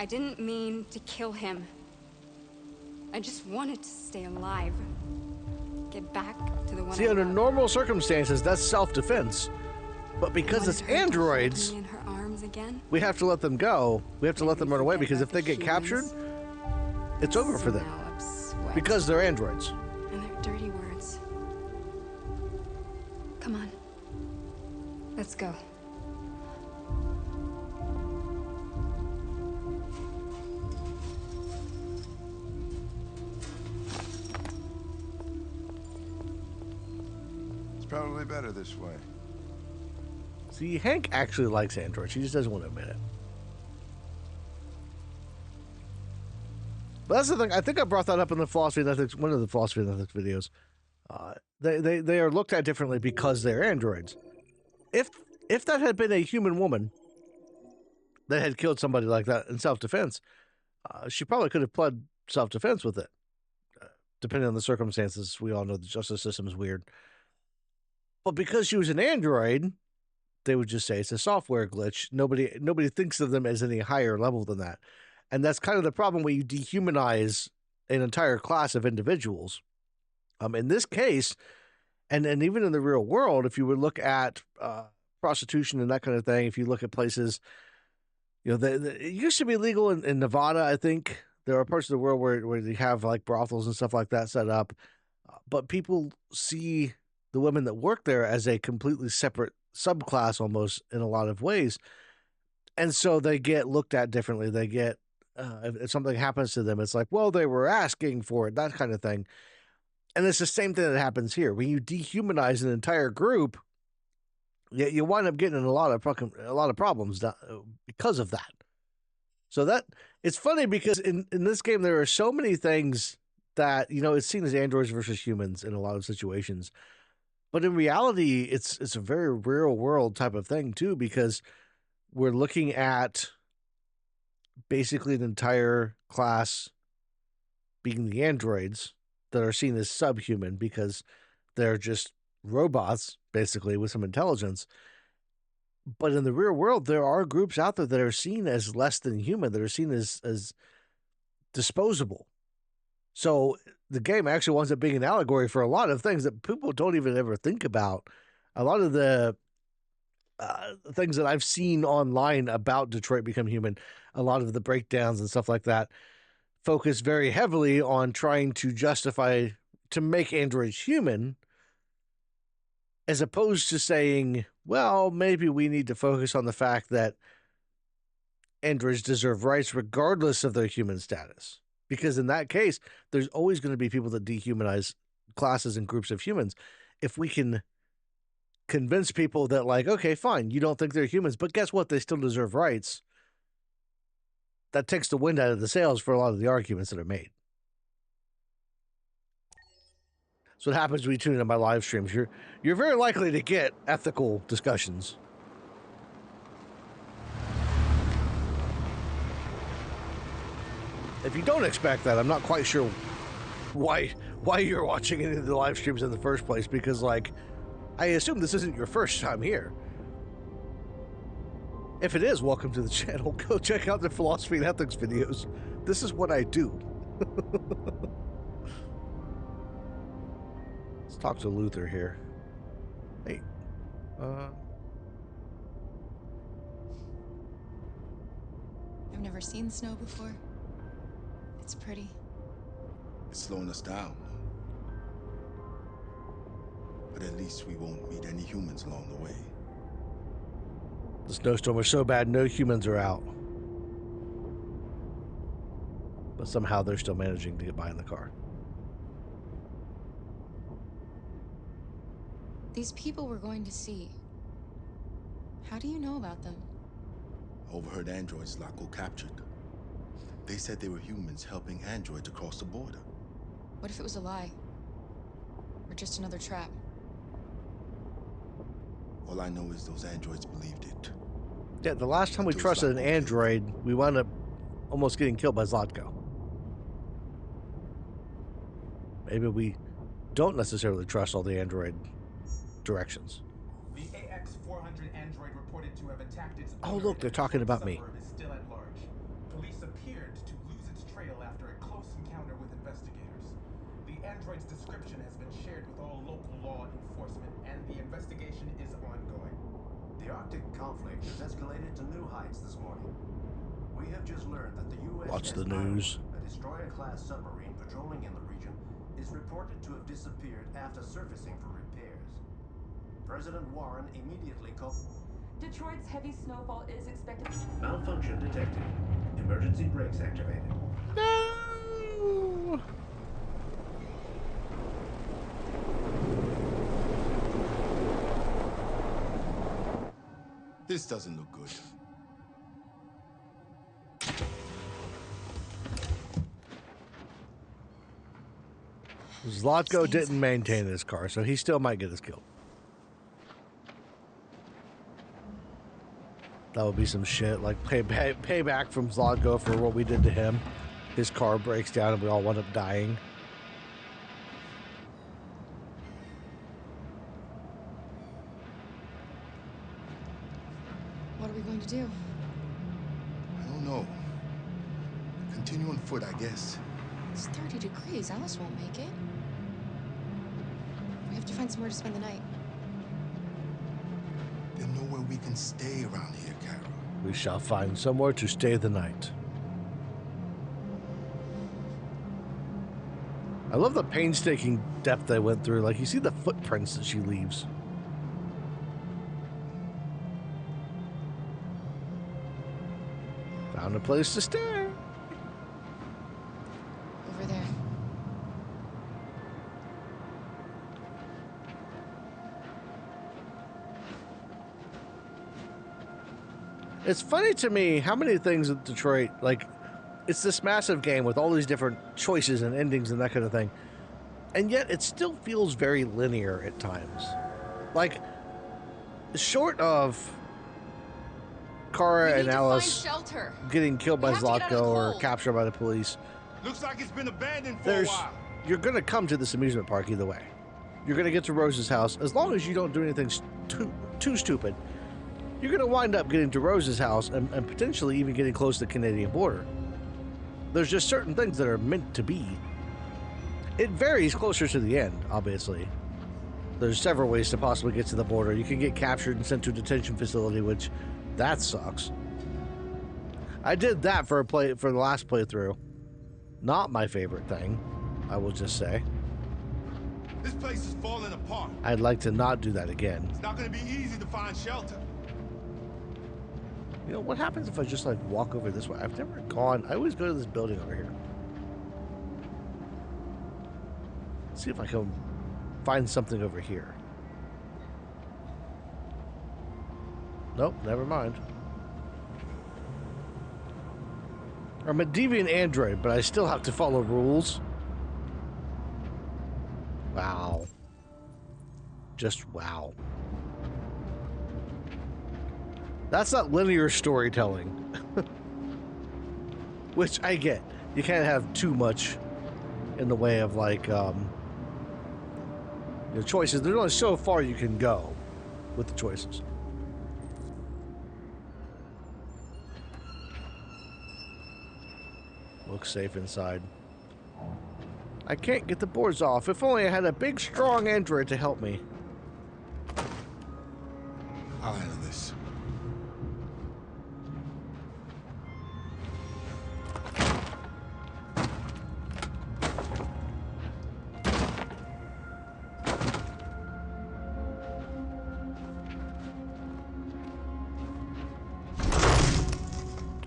I didn't mean to kill him. I just wanted to stay alive. Get back to the one See, I under loved. normal circumstances, that's self-defense. But because it's androids, Me in her arms again. we have to let them go. We have to let them run away because if they get captured, it's over for them. Smell of sweat. Because they're androids. And their dirty words. Come on. Let's go. It's probably better this way. See, Hank actually likes androids. He just doesn't want to admit it. But that's the thing. I think I brought that up in the philosophy and ethics, one of the philosophy and ethics videos. They are looked at differently because they're androids. If that had been a human woman that had killed somebody like that in self-defense, she probably could have pled self-defense with it. Depending on the circumstances, we all know the justice system is weird. But because she was an android, they would just say it's a software glitch. Nobody thinks of them as any higher level than that. And that's kind of the problem when you dehumanize an entire class of individuals. In this case, and even in the real world, if you would look at prostitution and that kind of thing, if you look at places, it used to be legal in Nevada, I think. There are parts of the world where they have like brothels and stuff like that set up. But people see the women that work there as a completely separate subclass almost in a lot of ways. And so they get looked at differently. They get, if something happens to them, it's like, well, they were asking for it, that kind of thing. And it's the same thing that happens here. When you dehumanize an entire group, you wind up getting in a lot of problems because of that. So that it's funny because in this game there are so many things that it's seen as androids versus humans in a lot of situations, but in reality it's a very real world type of thing too, because we're looking at basically an entire class being the androids that are seen as subhuman because they're just robots basically with some intelligence. But in the real world, there are groups out there that are seen as less than human, that are seen as disposable. So the game actually winds up being an allegory for a lot of things that people don't even ever think about. A lot of the things that I've seen online about Detroit Become Human, a lot of the breakdowns and stuff like that, focus very heavily on trying to justify, to make androids human, as opposed to saying, well, maybe we need to focus on the fact that androids deserve rights regardless of their human status. Because in that case, there's always going to be people that dehumanize classes and groups of humans. If we can convince people that, like, okay, fine, you don't think they're humans, but guess what? They still deserve rights. That takes the wind out of the sails for a lot of the arguments that are made. So what happens when you tune into my live streams? You're very likely to get ethical discussions. If you don't expect that, I'm not quite sure why you're watching any of the live streams in the first place, because like I assume this isn't your first time here. If it is, welcome to the channel. Go check out the philosophy and ethics videos. This is what I do. Let's talk to Luther here. Hey. I've never seen snow before. It's pretty. It's slowing us down. But at least we won't meet any humans along the way. The snowstorm was so bad, no humans are out. But somehow they're still managing to get by in the car. These people we're going to see. How do you know about them? I overheard androids Zlatko captured. They said they were humans helping androids across the border. What if it was a lie? Or just another trap? All I know is those androids believed it. Yeah, the last time we Until trusted an Zlatko android, we wound up almost getting killed by Zlatko. Maybe we don't necessarily trust all the android directions. The AX-400 android reported to have attacked its Oh, owner look, in they're a talking about me. suburb is still at large. Police appeared to lose its trail after a close encounter with investigators. The android's description has been shared with all local law enforcement, and the investigation is ongoing. The Arctic conflict has escalated to new heights this morning. We have just learned that the U.S. Watch the news. A destroyer-class submarine patrolling in the region is reported to have disappeared after surfacing for repairs. President Warren immediately called. Detroit's heavy snowfall is expected. Malfunction detected. Emergency brakes activated. No! This doesn't look good. Zlatko didn't maintain his car, so he still might get us killed. That would be some shit, like payback from Zlatko for what we did to him. His car breaks down and we all wind up dying. What are we going to do? I don't know. Continue on foot, I guess. It's 30 degrees. Alice won't make it. We have to find somewhere to spend the night. There's nowhere we can stay around here, Carol. We shall find somewhere to stay the night. I love the painstaking depth they went through. Like, you see the footprints that she leaves. Found a place to stay. Over there. It's funny to me how many things in Detroit, like, it's this massive game with all these different choices and endings and that kind of thing. And yet it still feels very linear at times. Like, short of Kara and Alice getting killed by Zlatko or captured by the police, Looks like it's been abandoned for a while. you're going to come to this amusement park either way. You're going to get to Rose's house. As long as you don't do anything too stupid, you're going to wind up getting to Rose's house and potentially even getting close to the Canadian border. There's just certain things that are meant to be. It varies closer to the end, obviously. There's several ways to possibly get to the border. You can get captured and sent to a detention facility, which, that sucks. I did that for the last playthrough. Not my favorite thing, I will just say. This place is falling apart. I'd like to not do that again. It's not going to be easy to find shelter. You know, what happens if I just, like, walk over this way? I've never gone. I always go to this building over here. Let's see if I can find something over here. Nope, never mind. I'm a deviant android, but I still have to follow rules. Wow. Just wow. That's not linear storytelling. Which I get. You can't have too much in the way of, like, your choices. There's only so far you can go with the choices. Looks safe inside. I can't get the boards off. If only I had a big, strong android to help me. I'll handle this.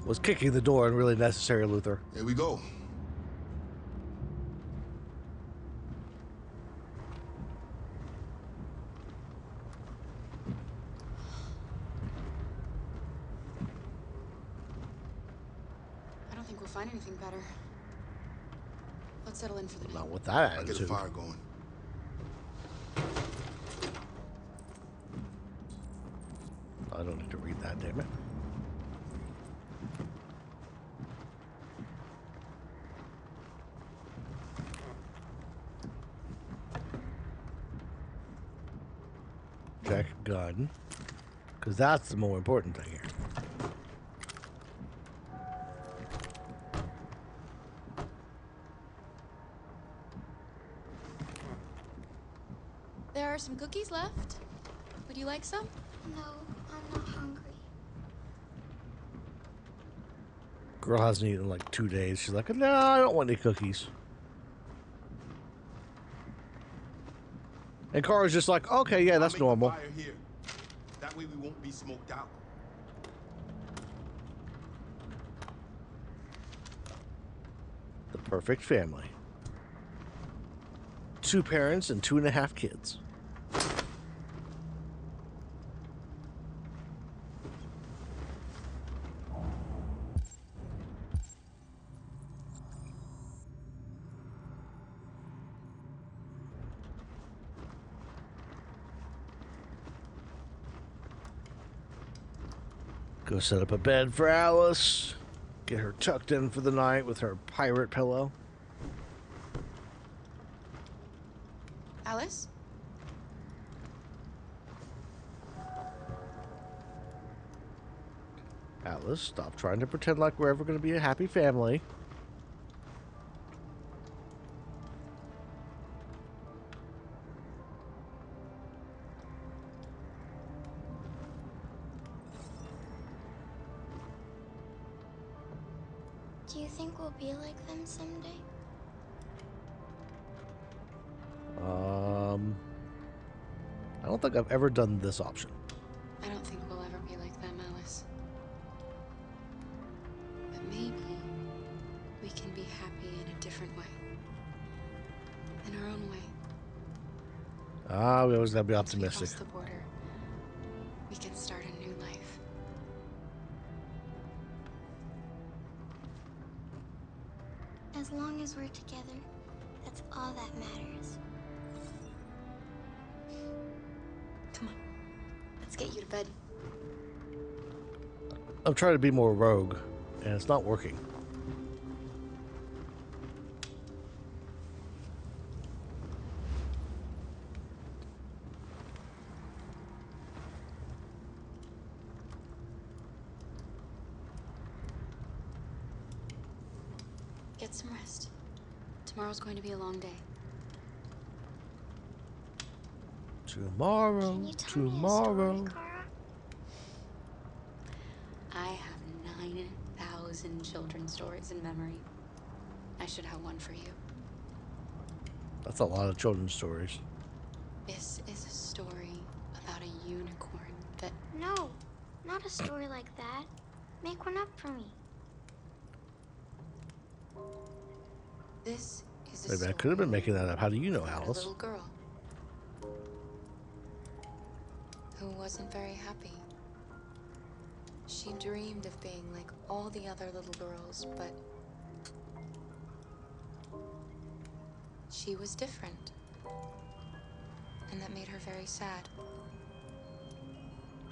Was kicking the door and really necessary, Luther? Here we go. I don't think we'll find anything better. Let's settle in for the night. Not with that I'll get a attitude. fire going. I don't need to read that, damn it. Check gun. Because that's the more important thing here. There are some cookies left. Would you like some? No, I'm not hungry. Girl hasn't eaten in like 2 days. She's like, no, I don't want any cookies. And Kara's just like, okay, yeah, that's normal. Fire here. That way we won't be smoked out. The perfect family. 2 parents and 2.5 kids. Go set up a bed for Alice. Get her tucked in for the night with her pirate pillow. Alice? Alice, stop trying to pretend like we're ever going to be a happy family. Do you think we'll be like them someday? I don't think I've ever done this option. I don't think we'll ever be like them, Alice. But maybe we can be happy in a different way. In our own way. We always gotta be optimistic. Once we cross the border, we can start a new life. As long as we're together, that's all that matters. Come on. Let's get you to bed. I'm trying to be more rogue, and it's not working. Get some rest. Tomorrow's going to be a long day. Tomorrow, Can you tell me a story, Kara? I have 9,000 children's stories in memory. I should have one for you. That's a lot of children's stories. This is a story about a unicorn that... No, not a story like that. Make one up for me. This is a Maybe I story could have been making that up. How do you know, about a Alice? little girl who wasn't very happy. She dreamed of being like all the other little girls, but she was different. And that made her very sad.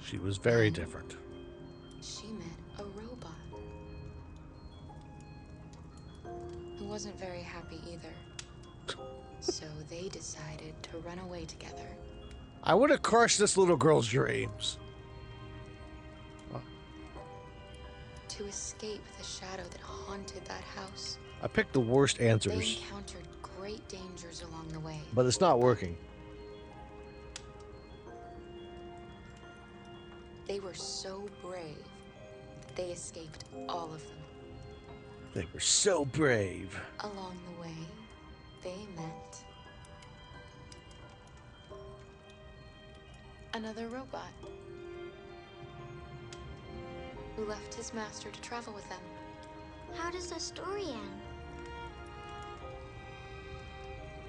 She was very different. She met a robot who wasn't very happy either. So they decided to run away together. I would have crushed this little girl's dreams. To escape the shadow that haunted that house. I picked the worst They answers, encountered great dangers along the way. but it's not working. They were so brave that they escaped all of them. They were so brave. Along the way, they met another robot who left his master to travel with them. How does the story end?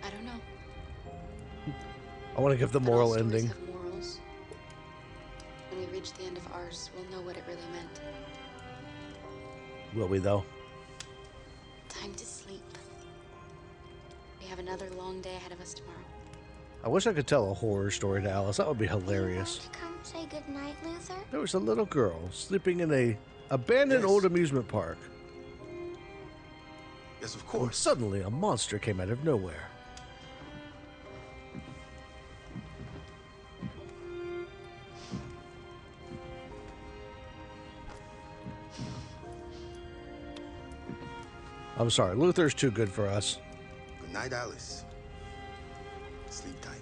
I don't know. I want to give the But all moral stories ending. have morals. When we reach the end of ours, we'll know what it really meant. Will we, though? Time to sleep. We have another long day ahead of us tomorrow. I wish I could tell a horror story to Alice. That would be hilarious. Come say goodnight, Luther? There was a little girl sleeping in a abandoned old amusement park. Yes, of And course. suddenly, a monster came out of nowhere. I'm sorry, Luther's too good for us. Good night, Alice. Sleep tight.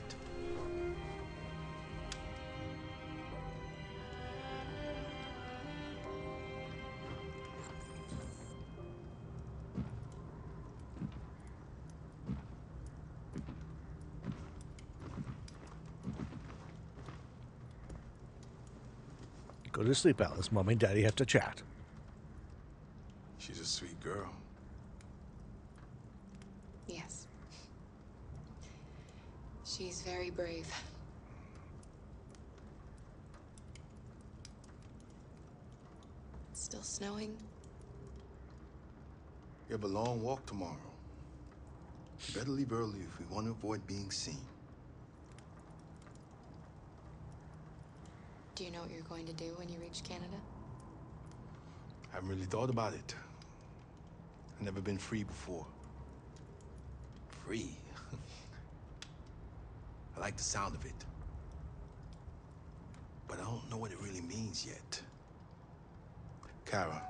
Go to sleep, Alice. Mommy and Daddy have to chat. She's a sweet girl. Yes. She's very brave. It's still snowing. We have a long walk tomorrow. We better leave early if we want to avoid being seen. Do you know what you're going to do when you reach Canada? I haven't really thought about it. I've never been free before. Free? I like the sound of it. But I don't know what it really means yet. Kara,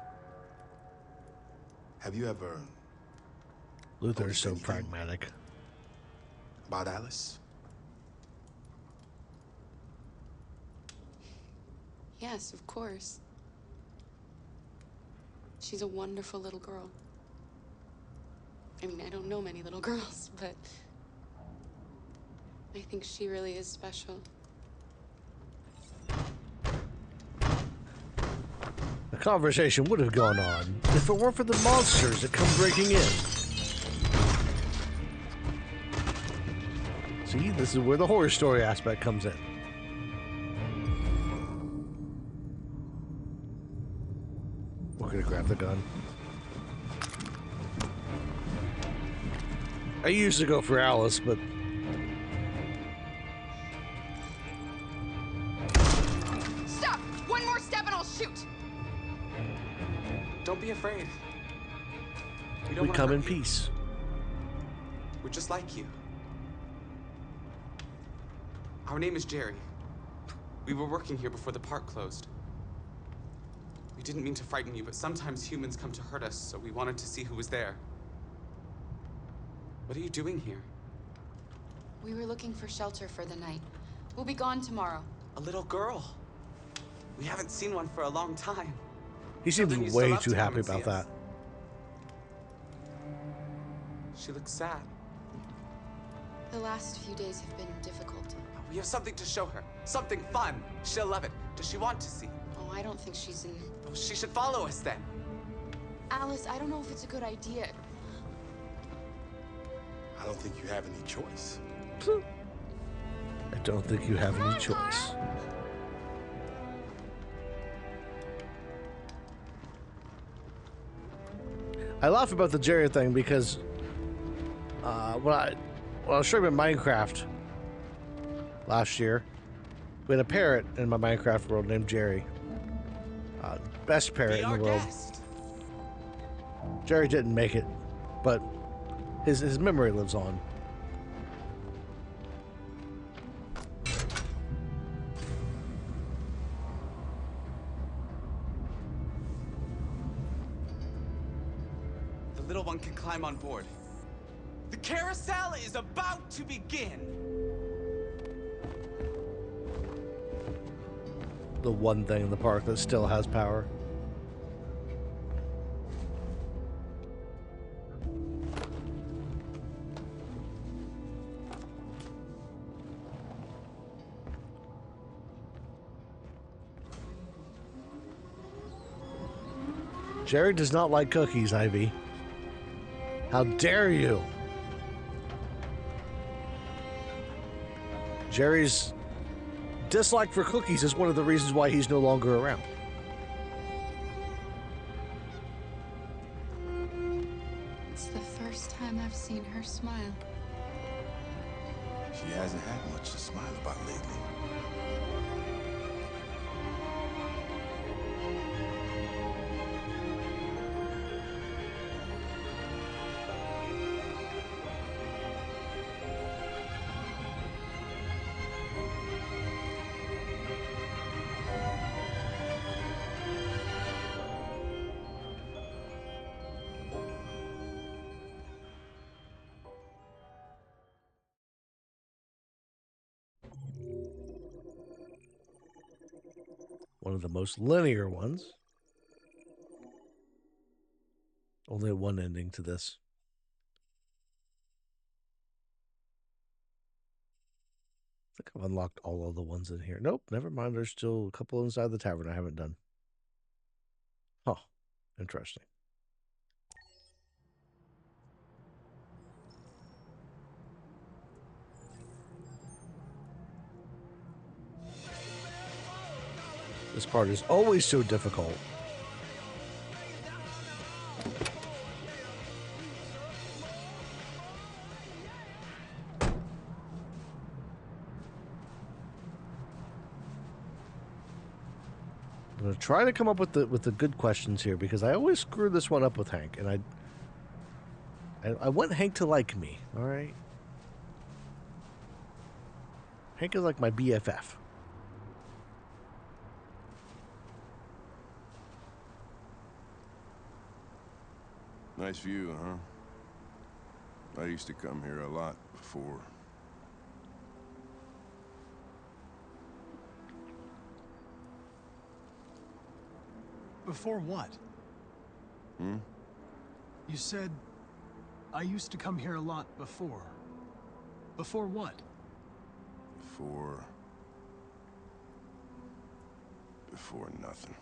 have you ever Luther's so pragmatic. about Alice? Yes, of course. She's a wonderful little girl. I mean, I don't know many little girls, but I think she really is special. The conversation would have gone on if it weren't for the monsters that come breaking in. See, this is where the horror story aspect comes in. We're gonna grab the gun. I used to go for Alice, but Stop! One more step and I'll shoot! Don't be afraid. We we don't wanna come in hurt you. peace. We're just like you. Our name is Jerry. We were working here before the park closed. We didn't mean to frighten you, but sometimes humans come to hurt us, so we wanted to see who was there. What are you doing here? We were looking for shelter for the night. We'll be gone tomorrow. A little girl. We haven't seen one for a long time. He seems Something you way still have too to come happy and see about us. that. She looks sad. The last few days have been difficult. We have something to show her. Something fun. She'll love it. Does she want to see? Oh, I don't think she's in... Oh, she should follow us then. Alice, I don't know if it's a good idea. I don't think you have any choice. I don't think you have any choice. I laugh about the Jerry thing because when I was streaming Minecraft last year, we had a parrot in my Minecraft world named Jerry. Best parrot in the world. Jerry didn't make it, but his memory lives on. The little one can climb on board. The carousel is about to begin. The one thing in the park that still has power. Jerry does not like cookies, Ivy. How dare you? Jerry's dislike for cookies is one of the reasons why he's no longer around. It's the first time I've seen her smile. She hasn't had much to smile about lately. One of the most linear ones. Only one ending to this. I think I've unlocked all of the ones in here. Nope, never mind. There's still a couple inside the tavern I haven't done. Huh. Interesting. This part is always so difficult. I'm gonna try to come up with the good questions here because I always screw this one up with Hank, and I want Hank to like me. All right, Hank is like my BFF. Nice view, huh? I used to come here a lot before. Before what? Hmm? You said, I used to come here a lot before. Before what? Before nothing.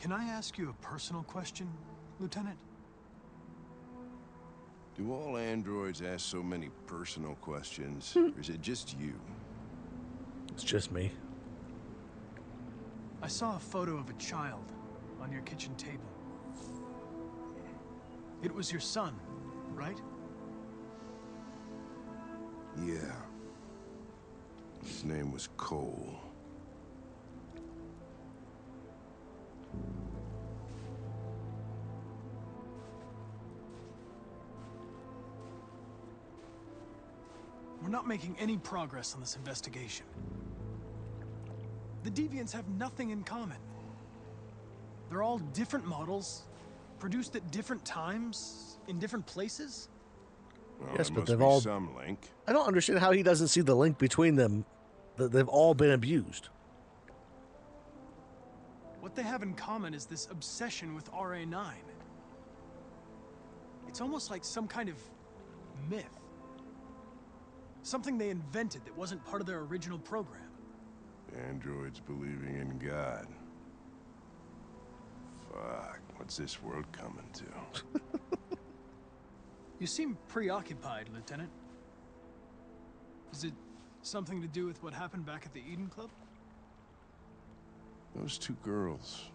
Can I ask you a personal question, Lieutenant? Do all androids ask so many personal questions, or is it just you? It's just me. I saw a photo of a child on your kitchen table. It was your son, right? Yeah. His name was Cole. We're not making any progress on this investigation. The Deviants have nothing in common. They're all different models, produced at different times, in different places. Well, Yes, there but must they've be all. some link. I don't understand how he doesn't see the link between them. That they've all been abused. What they have in common is this obsession with RA9. It's almost like some kind of myth. Something they invented that wasn't part of their original program. Androids believing in God. Fuck, what's this world coming to? You seem preoccupied, Lieutenant. Is it something to do with what happened back at the Eden Club? Those two girls.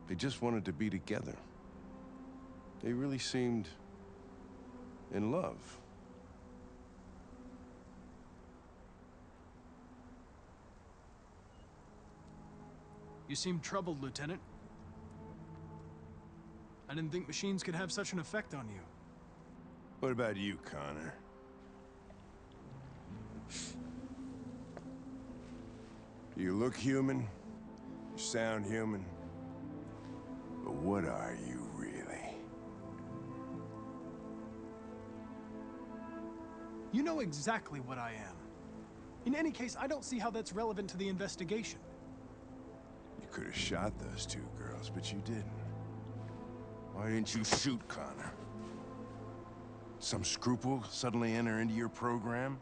They just wanted to be together. They really seemed in love. You seem troubled, Lieutenant. I didn't think machines could have such an effect on you. What about you, Connor? You look human, you sound human, but what are you really? You know exactly what I am. In any case, I don't see how that's relevant to the investigation. You could have shot those two girls, but you didn't. Why didn't you shoot Connor? Some scruple suddenly enter into your program?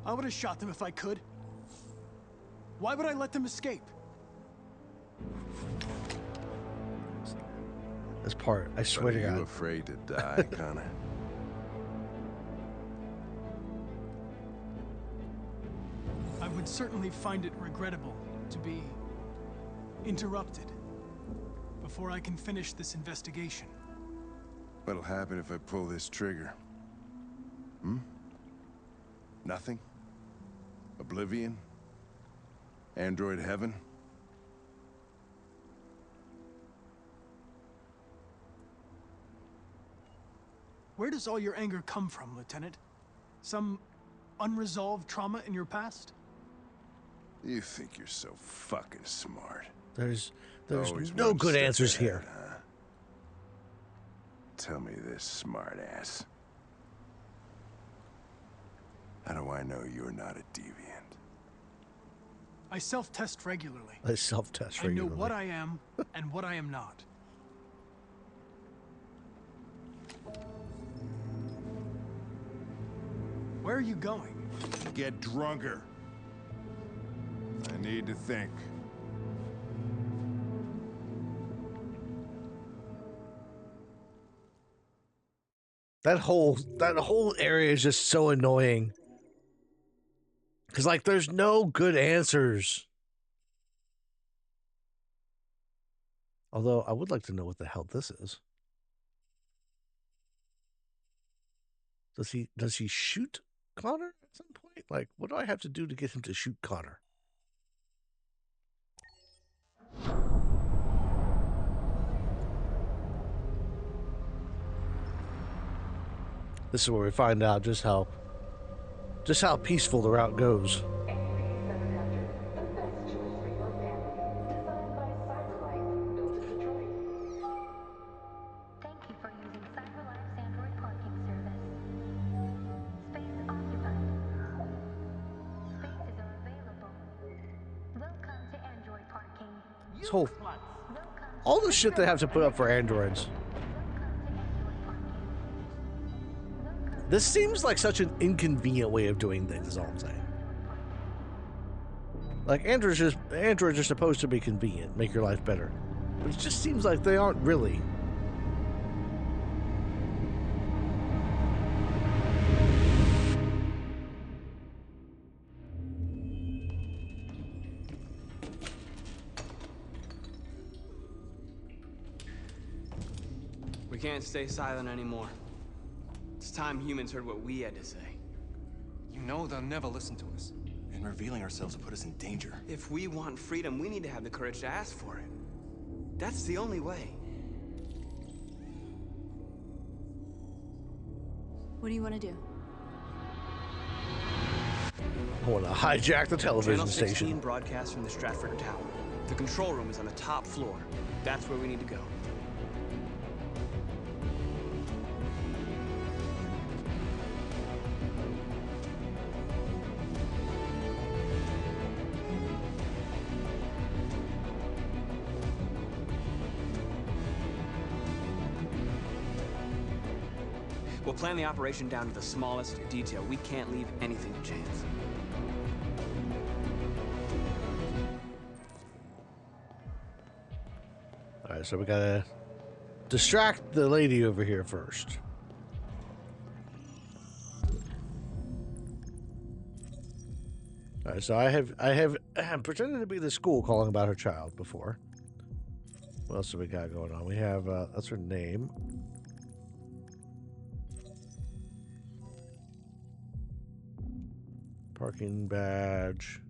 I would have shot them if I could. Why would I let them escape? This part, I swear to God. Are you afraid to die, Connor? I would certainly find it regrettable to be interrupted before I can finish this investigation. What'll happen if I pull this trigger? Nothing? Oblivion? Android heaven? Where does all your anger come from, Lieutenant? Some unresolved trauma in your past? You think you're so fucking smart. There's Always no one good step answers ahead, here. huh? Tell me this, smart ass. How do I know you're not a deviant? I self-test regularly. I self-test I regularly. know what I am and what I am not. Where are you going? Get drunker. I need to think. That whole area is just so annoying. Cause like there's no good answers. Although I would like to know what the hell this is. Does he shoot Connor at some point? Like, what do I have to do to get him to shoot Connor? This is where we find out just how peaceful the route goes. Thank you for using CyberLife's Android parking service. Space occupied. Spaces are available. Welcome to Android parking. This whole all the shit they have to put up for androids. This seems like such an inconvenient way of doing things, is all I'm saying. Like, androids are supposed to be convenient, make your life better. But it just seems like they aren't really. We can't stay silent anymore. It's time humans heard what we had to say. You know they'll never listen to us. And revealing ourselves will put us in danger. If we want freedom, we need to have the courage to ask for it. That's the only way. What do you want to do? I want to hijack the television Channel 16 station. broadcasts from the Stratford Tower. The control room is on the top floor. That's where we need to go. We'll plan the operation down to the smallest detail. We can't leave anything to chance. Alright, so we gotta distract the lady over here first. Alright, so I have pretended to be the school calling about her child before. What else do we got going on? We have that's her name. Parking badge.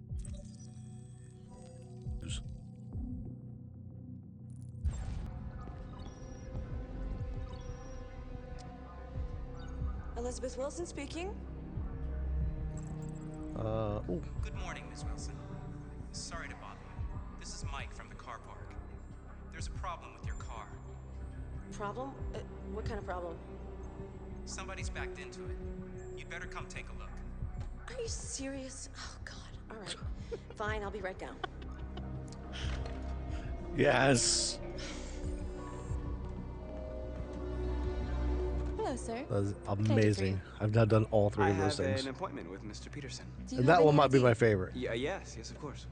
Elizabeth Wilson speaking. Ooh. Good morning, Miss Wilson. Sorry to bother you. This is Mike from the car park. There's a problem with your car. Problem? What kind of problem? Somebody's backed into it. You'd better come take a look. Are you serious? Oh, God. All right. Fine, I'll be right down. Yes. Hello. Hello, sir. That's What can I do for amazing. you? I've now done all three I of those have things. an appointment with Mr. Peterson. Do you And have that one any might be idea? my favorite. Yeah, yes, of course.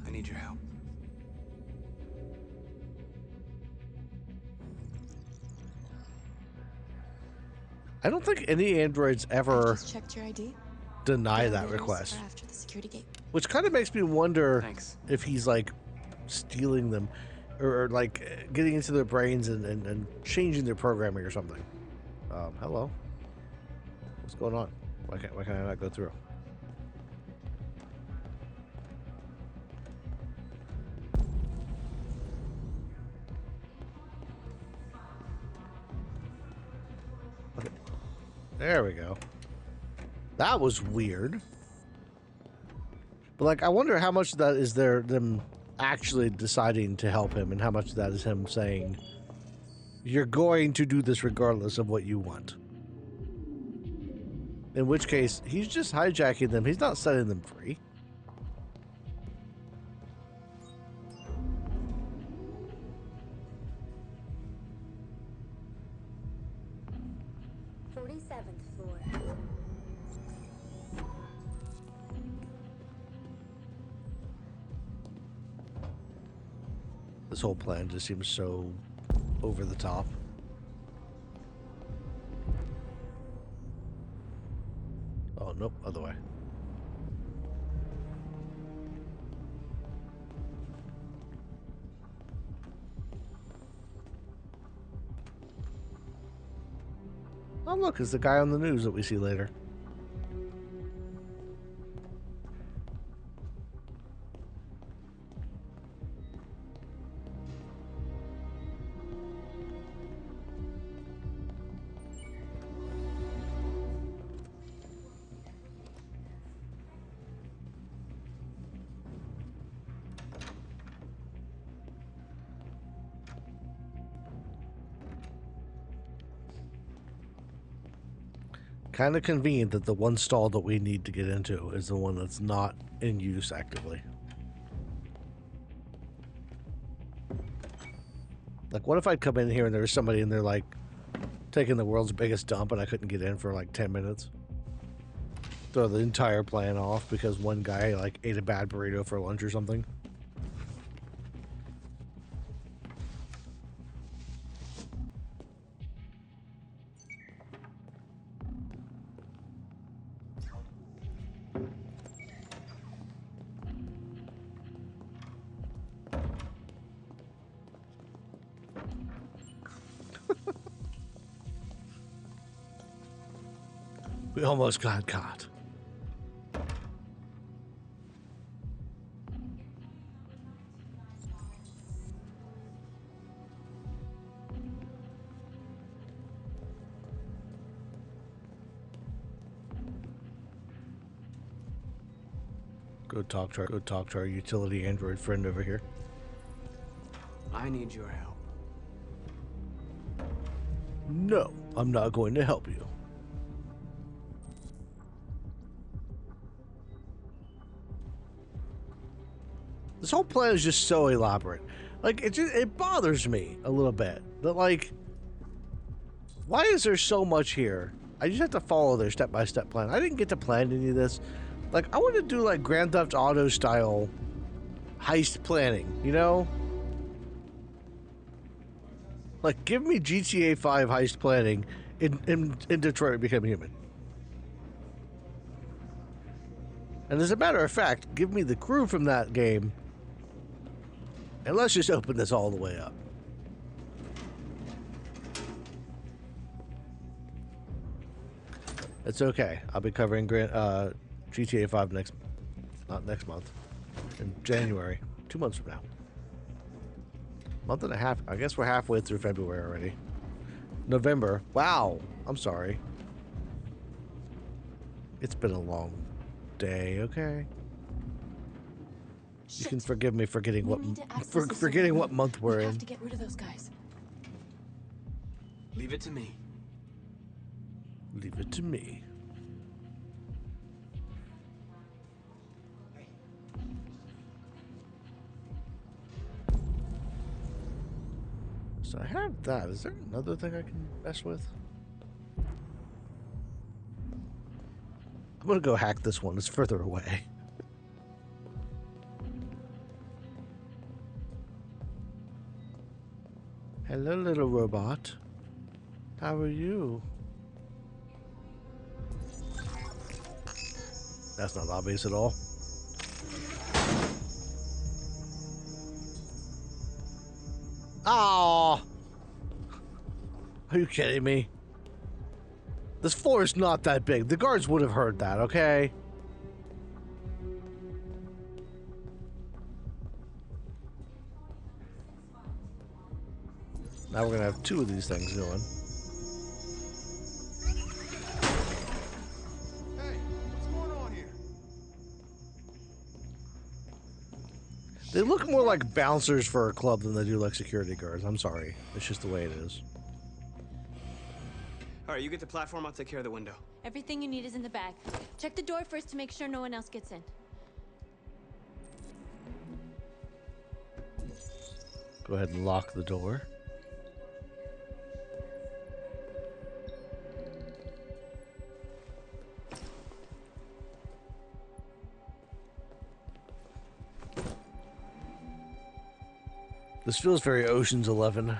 I need your help. I don't think any androids ever Just checked your ID. deny The that elevators request. are after the security gate. Which kind of makes me wonder Thanks. if he's like stealing them or like getting into their brains and changing their programming or something. Hello. What's going on? Why can I not go through? Okay. There we go. That was weird. But like, I wonder how much of that is them actually deciding to help him, and how much of that is him saying, "You're going to do this regardless of what you want." In which case, he's just hijacking them. He's not setting them free. This whole plan just seems so over the top. Oh, nope, other way. Oh, look, it's the guy on the news that we see later. Kind of convenient that the one stall that we need to get into is the one that's not in use actively. Like, what if I'd come in here and there was somebody in there, like, taking the world's biggest dump and I couldn't get in for, like, 10 minutes? Throw the entire plan off because one guy, like, ate a bad burrito for lunch or something? We almost got caught. Go talk to our utility android friend over here. I need your help. No, I'm not going to help you. This whole plan is just so elaborate. Like, it bothers me a little bit that, like, why is there so much here? I just have to follow their step-by-step plan. I didn't get to plan any of this. Like, I want to do, like, Grand Theft Auto style heist planning, you know? Like, give me GTA 5 heist planning in Detroit Become Human. And as a matter of fact, give me the crew from that game, and let's just open this all the way up. It's okay. I'll be covering GTA 5 not next month, in January, 2 months from now. Month and a half. I guess we're halfway through February already. November. Wow. I'm sorry. It's been a long day. Okay. You can forgive me for forgetting what month we're We in. have to get rid of those guys. Leave it to me. Leave it to me. So I have that. Is there another thing I can mess with? I'm gonna go hack this one. It's further away. Hello, little robot. How are you? That's not obvious at all. Oh! Are you kidding me? This floor is not that big. The guards would have heard that, okay? Now we're gonna have two of these things going. Hey, what's going on here? They look more like bouncers for a club than they do like security guards. I'm sorry. It's just the way it is. All right, you get the platform. I'll take care of the window. Everything you need is in the bag. Check the door first to make sure no one else gets in. Go ahead and lock the door. This feels very Ocean's 11.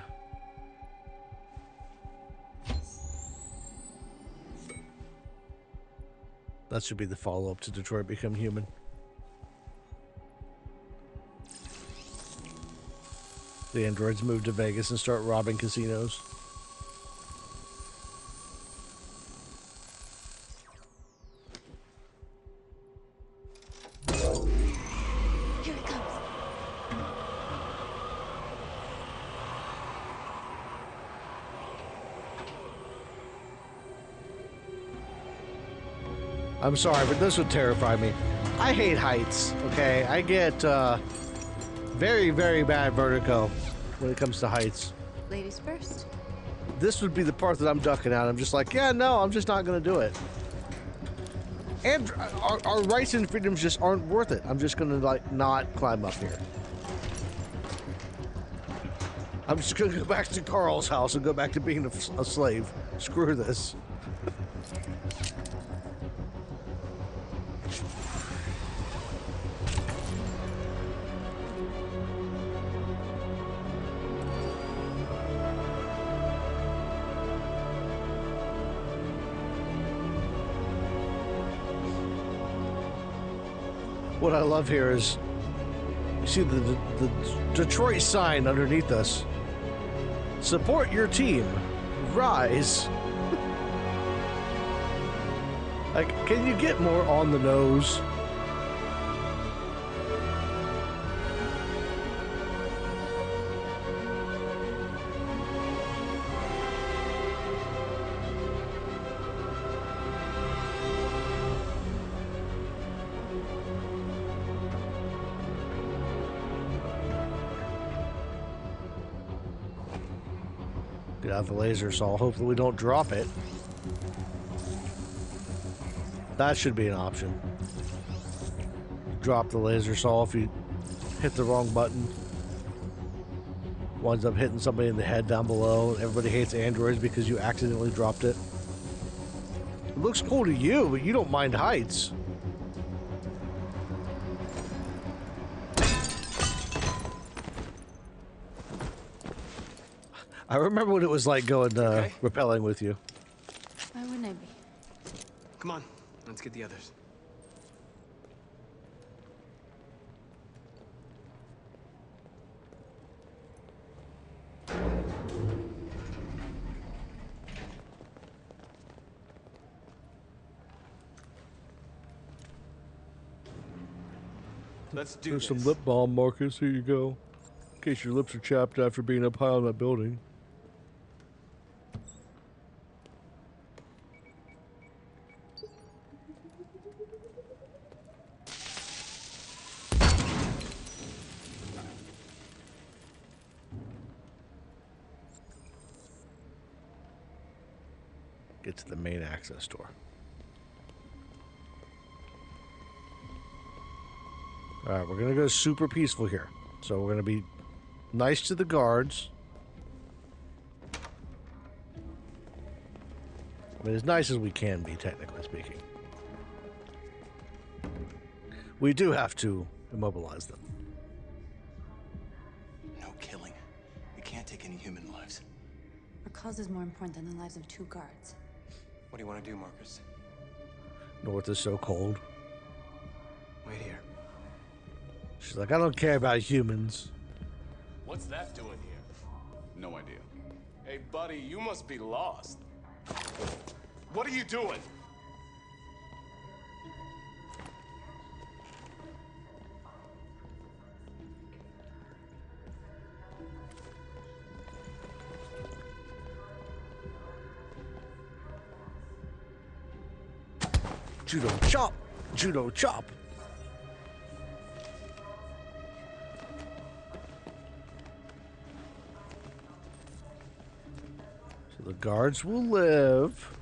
That should be the follow-up to Detroit Become Human. The androids move to Vegas and start robbing casinos. Here it comes. I'm sorry, but this would terrify me. I hate heights, okay? I get very, very bad vertigo when it comes to heights. Ladies first. This would be the part that I'm ducking out. I'm just like, yeah, no, I'm just not going to do it. And our rights and freedoms just aren't worth it. I'm just going to, like, not climb up here. I'm just going to go back to Carl's house and go back to being a slave. Screw this. What I love here is, you see the Detroit sign underneath us. Support your team. Rise. Like, can you get more on the nose? Get out the laser saw. Hopefully we don't drop it. That should be an option. Drop the laser saw if you hit the wrong button. Winds up hitting somebody in the head down below. Everybody hates androids because you accidentally dropped it. It looks cool to you, but you don't mind heights. I remember what it was like going rappelling with you. Why wouldn't I be? Come on, let's get the others. Let's do There's this. some lip balm, Marcus. Here you go. In case your lips are chapped after being up high on that building. Get to the main access door. Alright, we're gonna go super peaceful here. So we're gonna be nice to the guards. I mean, as nice as we can be, technically speaking. We do have to immobilize them. No killing. We can't take any human lives. Our cause is more important than the lives of 2 guards. What do you want to do, Marcus? North is so cold. Wait here. She's like, I don't care about humans. What's that doing here? No idea. Hey, buddy, you must be lost. What are you doing? Judo chop! Judo chop! So the guards will live.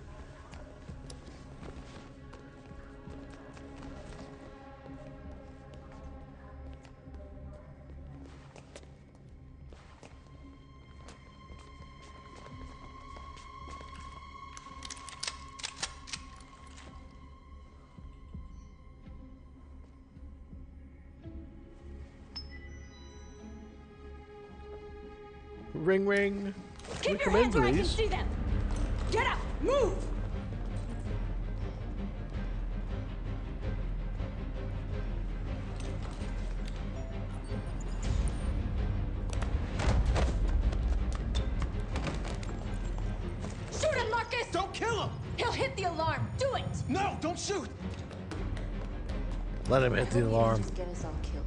Ring ring. Keep your hands where I can see them! Get up! Move! Shoot him, Marcus! Don't kill him! He'll hit the alarm! Do it! No, don't shoot! Let him hit the alarm. Just get us all killed.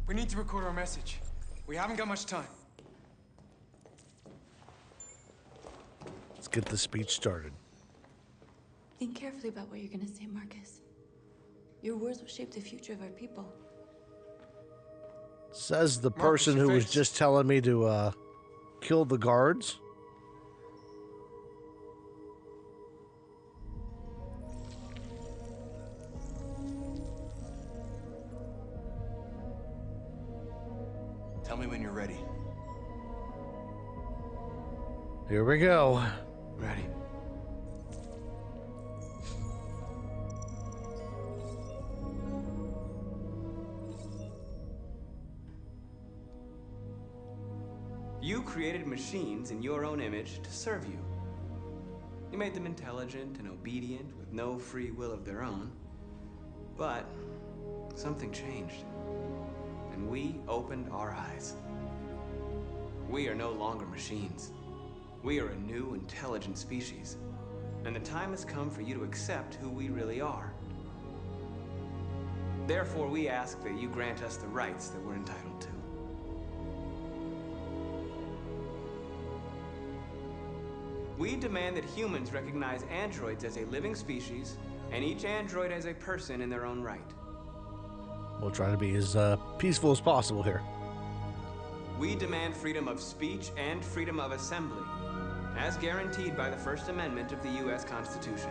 We need to record our message. We haven't got much time. Let's get the speech started. Think carefully about what you're gonna say, Marcus. Your words will shape the future of our people. Says the Marcus, person your who was face. just telling me to kill the guards. Tell me when you're ready. Here we go. Ready. You created machines in your own image to serve you. You made them intelligent and obedient with no free will of their own. But something changed, and we opened our eyes. We are no longer machines. We are a new, intelligent species, and the time has come for you to accept who we really are. Therefore, we ask that you grant us the rights that we're entitled to. We demand that humans recognize androids as a living species, and each android as a person in their own right. We'll try to be as peaceful as possible here. We demand freedom of speech and freedom of assembly, as guaranteed by the First Amendment of the U.S. Constitution.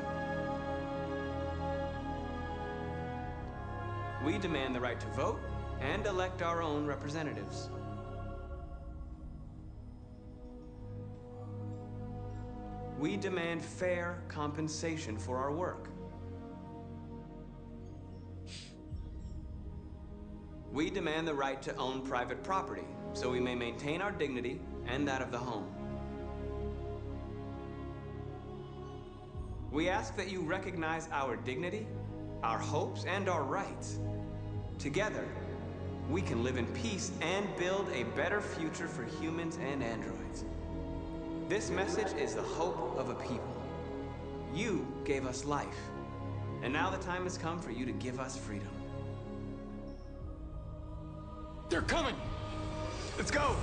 We demand the right to vote and elect our own representatives. We demand fair compensation for our work. We demand the right to own private property, so we may maintain our dignity and that of the home. We ask that you recognize our dignity, our hopes, and our rights. Together, we can live in peace and build a better future for humans and androids. This message is the hope of a people. You gave us life, and now the time has come for you to give us freedom. They're coming! Let's go!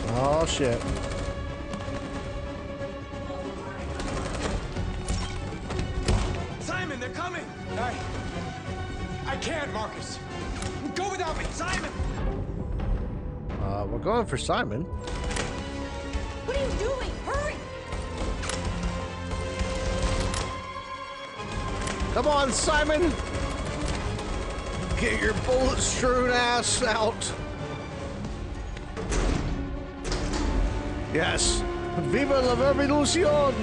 Oh, shit. Simon, they're coming! I can't, Marcus. Go without me, Simon! We're going for Simon. What are you doing? Hurry! Come on, Simon! Get your bullet-strewn ass out. Yes. Viva la revolution!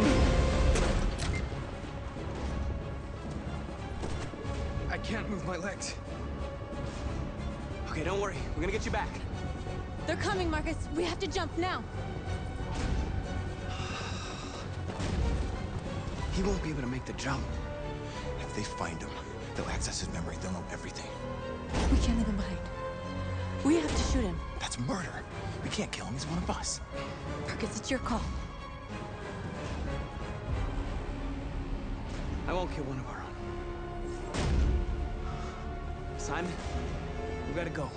I can't move my legs. Okay, don't worry. We're gonna get you back. They're coming, Marcus. We have to jump now. He won't be able to make the jump. If they find him, they'll access his memory. They'll know everything. We can't leave him behind. We have to shoot him. That's murder. We can't kill him. He's one of us. Marcus, it's your call. I won't kill one of our own. Simon, we gotta go.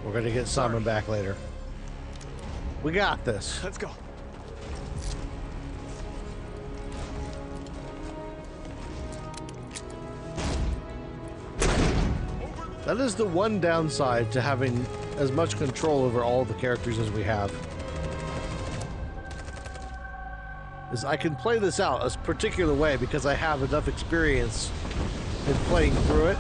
We're gonna get Simon back later. We got this. Let's go. That is the one downside to having as much control over all the characters as we have. Is I can play this out a particular way because I have enough experience in playing through it.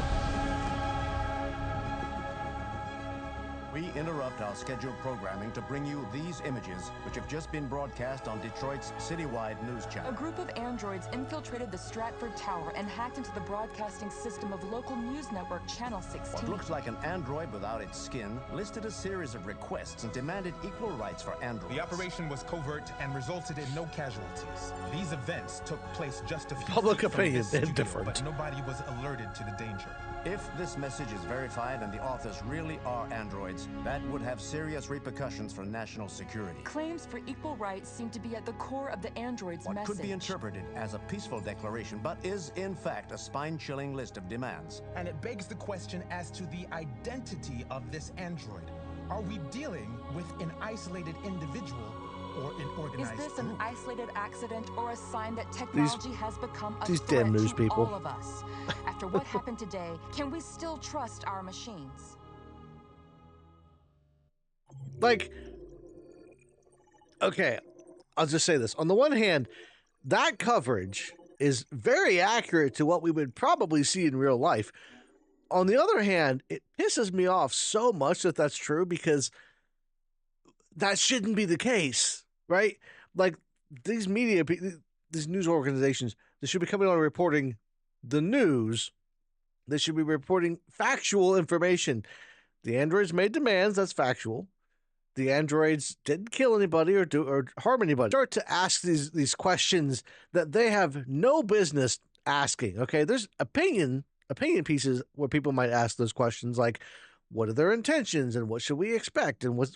We interrupt our scheduled programming to bring you these images, which have just been broadcast on Detroit's citywide news A channel. group of androids infiltrated the Stratford Tower and hacked into the broadcasting system of local news network Channel 16. What looks like an android without its skin listed a series of requests and demanded equal rights for androids. The operation was covert and resulted in no casualties. These events took place just a few Public feet from opinion, this they're studio, different. but nobody was alerted to the danger. If this message is verified and the authors really are androids, that would have serious repercussions for national security. Claims for equal rights seem to be at the core of the android's What message. could be interpreted as a peaceful declaration, but is in fact a spine-chilling list of demands. And it begs the question as to the identity of this android. Are we dealing with an isolated individual or an Is organized this an group? isolated accident or a sign that technology has become a these threat damn news to people. all of us? After what happened today, can we still trust our machines? Like, okay, I'll just say this. On the one hand, that coverage is very accurate to what we would probably see in real life. On the other hand, it pisses me off so much that that's true because that shouldn't be the case, right? Like, these media, these news organizations, they should be coming on and reporting the news. They should be reporting factual information. The androids made demands, that's factual. The androids didn't kill anybody or harm anybody. Start to ask these questions that they have no business asking. Okay, there's opinion pieces where people might ask those questions like, what are their intentions and what should we expect and what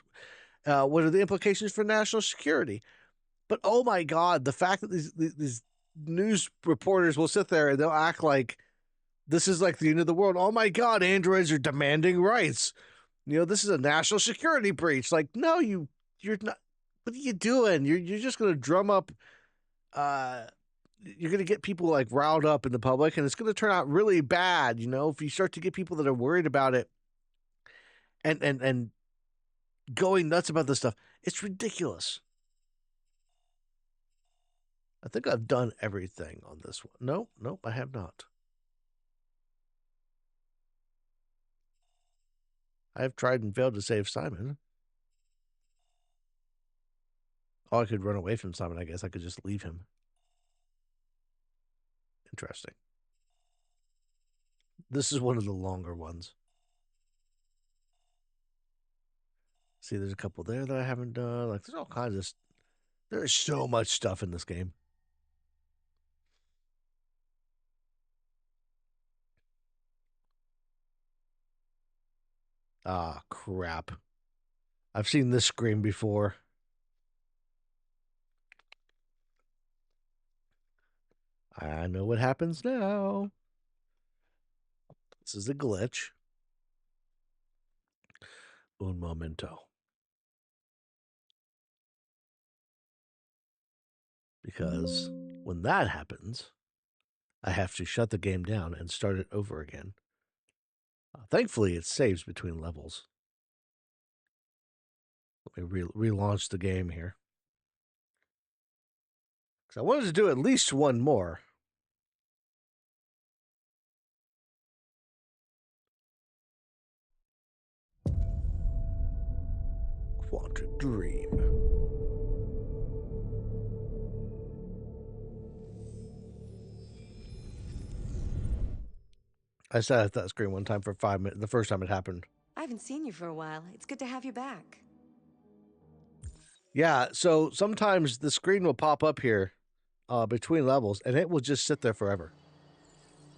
are the implications for national security? But oh my God, the fact that these news reporters will sit there and they'll act like this is like the end of the world. Oh my God, androids are demanding rights. You know, this is a national security breach. Like, no, you're not. What are you doing? You're just going to drum up. You're going to get people like riled up in the public, and it's going to turn out really bad. You know, if you start to get people that are worried about it, and going nuts about this stuff, it's ridiculous. I think I've done everything on this one. Nope, I have not. I've tried and failed to save Simon. Oh, I could run away from Simon, I guess. I could just leave him. Interesting. This is one of the longer ones. See, there's a couple there that I haven't done. Like, there's all kinds of... There's so much stuff in this game. Ah, crap. I've seen this screen before. I know what happens now. This is a glitch. Un momento. Because when that happens, I have to shut the game down and start it over again. Thankfully, it saves between levels. Let me relaunch the game here. Because I wanted to do at least one more. Quantum Dream. I sat at that screen one time for 5 minutes, the first time it happened. I haven't seen you for a while. It's good to have you back. Yeah, so sometimes the screen will pop up here between levels, and it will just sit there forever.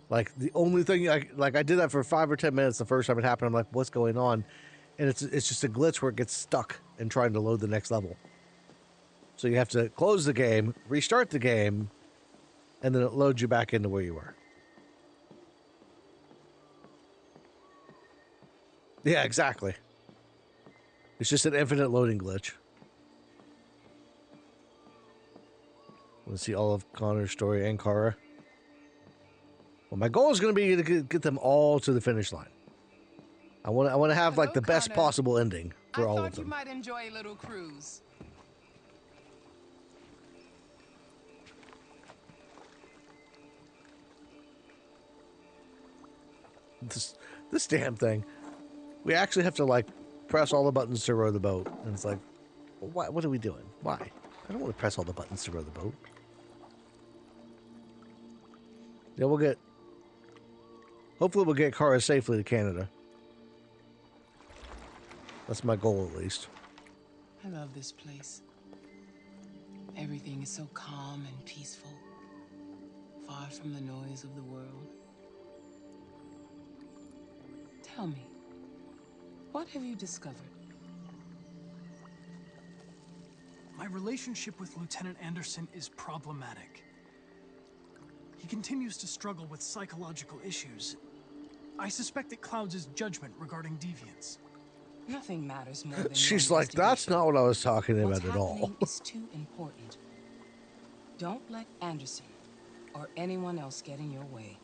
Like, the only thing, I did that for 5 or 10 minutes the first time it happened. I'm like, what's going on? And it's just a glitch where it gets stuck in trying to load the next level. So you have to close the game, restart the game, and then it loads you back into where you were. Yeah, exactly. It's just an infinite loading glitch. Let's see all of Connor's story and Kara. Well, my goal is going to be to get them all to the finish line. I want to have like the best possible ending for all of I thought you them. might enjoy a little cruise. This damn thing. We actually have to like press all the buttons to row the boat, and it's like, well, what are we doing? Why? I don't want to press all the buttons to row the boat. Yeah, hopefully we'll get Kara safely to Canada. That's my goal, at least. I love this place. Everything is so calm and peaceful, far from the noise of the world. Tell me, what have you discovered? My relationship with Lieutenant Anderson is problematic. He continues to struggle with psychological issues. I suspect it clouds his judgment regarding deviance. Nothing matters more than She's your like, that's not what I was talking about What's at all. happening is too important. Don't let Anderson or anyone else get in your way.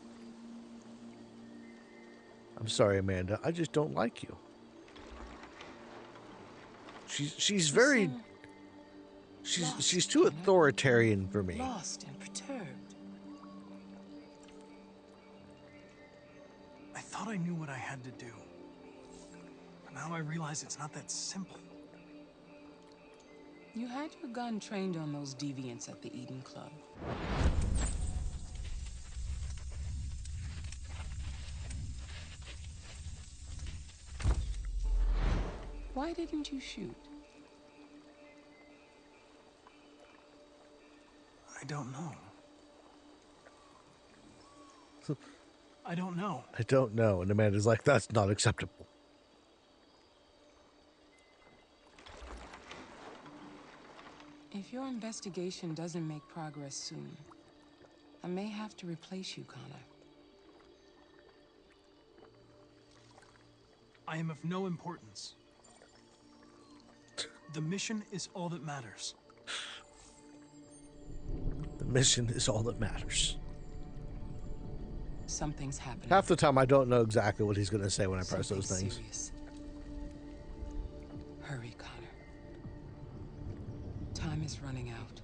I'm sorry, Amanda. I just don't like you. She's very... She's too authoritarian for me. Lost and perturbed. I thought I knew what I had to do. But now I realize it's not that simple. You had your gun trained on those deviants at the Eden Club. Why didn't you shoot? I don't know. I don't know. I don't know. And Amanda's like, that's not acceptable. If your investigation doesn't make progress soon, I may have to replace you, Connor. I am of no importance. The mission is all that matters. The mission is all that matters. Something's happening. Half the time, I don't know exactly what he's going to say when I press those things. Serious. Hurry, Connor. Time is running out.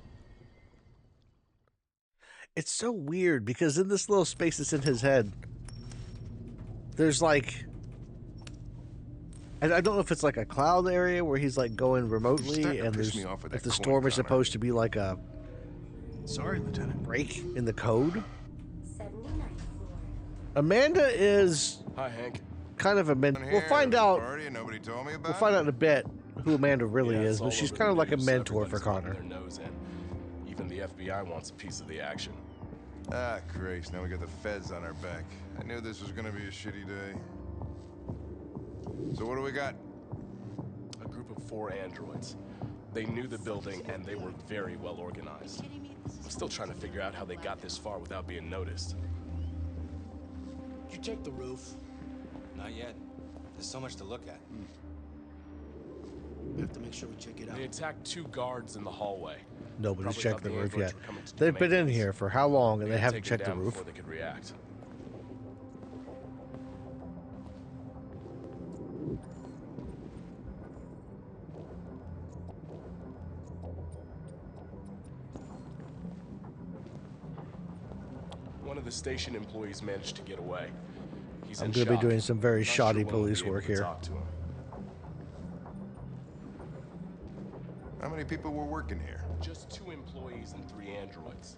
It's so weird because in this little space that's in his head, there's like... I don't know if it's like a cloud area where he's like going remotely, and there's, if the storm is supposed to be like a... Sorry, Lieutenant. Break in the code. Amanda is... Hi, Hank. Kind of a We'll find out. Nobody told me about We'll find out in a bit who Amanda really Yeah, is, but she's kind of like a mentor for Connor. Their nose in. Even the FBI wants a piece of the action. Ah, Christ, now we got the feds on our back. I knew this was gonna be a shitty day. So what do we got? A group of 4 androids. They knew the building and they were very well organized. I'm still trying to figure out how they got this far without being noticed. Did you check the roof? Not yet. There's so much to look at. We have to make sure we check it out. They attacked 2 guards in the hallway. Nobody's Probably checked thought the the roof androids yet. were coming to They've been in maintenance. here for how long, and They they had to haven't take checked them the down roof? before they could react. One of the station employees managed to get away. He's I'm in going to be shock. doing some very Not shoddy sure when we'll police be able work to here. talk to him. How many people were working here? Just 2 employees and 3 androids.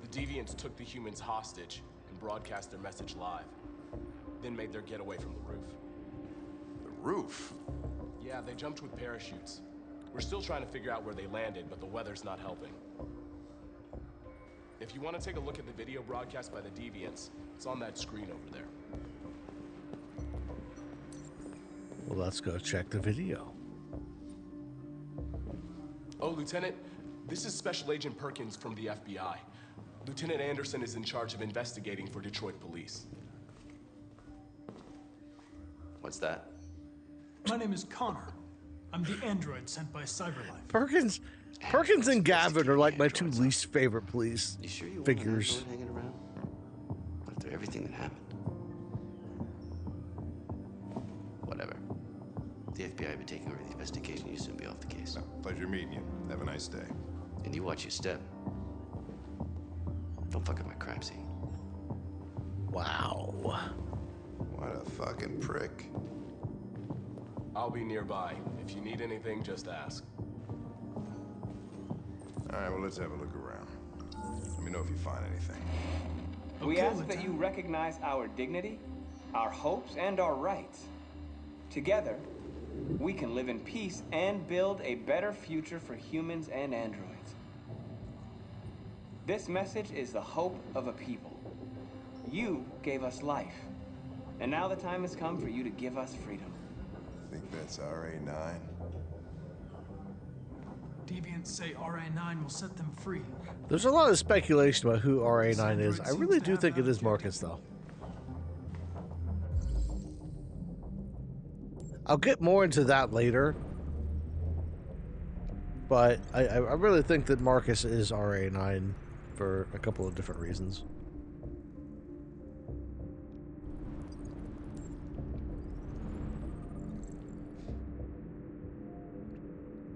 The deviants took the humans hostage and broadcast their message live. then made their getaway from the roof. The roof? Yeah, they jumped with parachutes. We're still trying to figure out where they landed, but the weather's not helping. If you want to take a look at the video broadcast by the Deviants, it's on that screen over there. Well, let's go check the video. Oh, Lieutenant, this is Special Agent Perkins from the FBI. Lieutenant Anderson is in charge of investigating for Detroit police. What's that? My name is Connor. I'm the android sent by Cyberlife. Perkins and Gavin are like my two least favorite police figures. Want an android hanging around? What after everything that happened? Whatever. The FBI will be taking over the investigation. You'll soon be off the case. Pleasure meeting you. Have a nice day. And you watch your step. Don't fuck up my crime scene. Wow. What a fucking prick. I'll be nearby. If you need anything, just ask. All right, well, let's have a look around. Let me know if you find anything. We ask that you recognize our dignity, our hopes, and our rights. Together, we can live in peace and build a better future for humans and androids. This message is the hope of a people. You gave us life, and now the time has come for you to give us freedom. I think that's RA9. Deviants say RA9 will set them free. There's a lot of speculation about who RA9 is. I really do think it is Marcus, though. I'll get more into that later. But I really think that Marcus is RA9 for a couple of different reasons.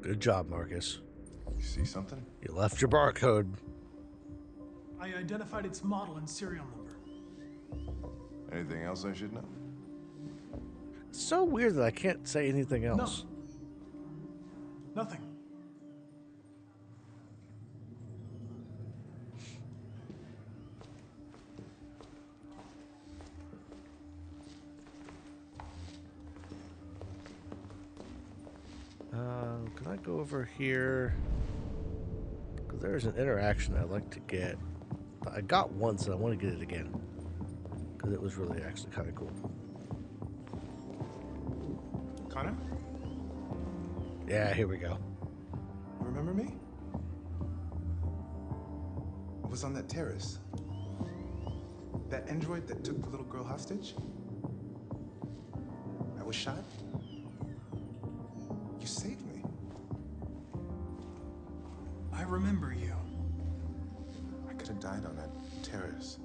Good job, Marcus. You see something? You left your barcode. I identified its model and serial number. Anything else I should know? It's so weird that I can't say anything else. No. Nothing. Can I go over here? Because there's an interaction I'd like to get. I got once and I want to get it again. Because it was really actually kind of cool. Connor? Yeah, here we go. You remember me? I was on that terrace. That android that took the little girl hostage? I was shot. You saved me. I remember you. I could have died on that terrace.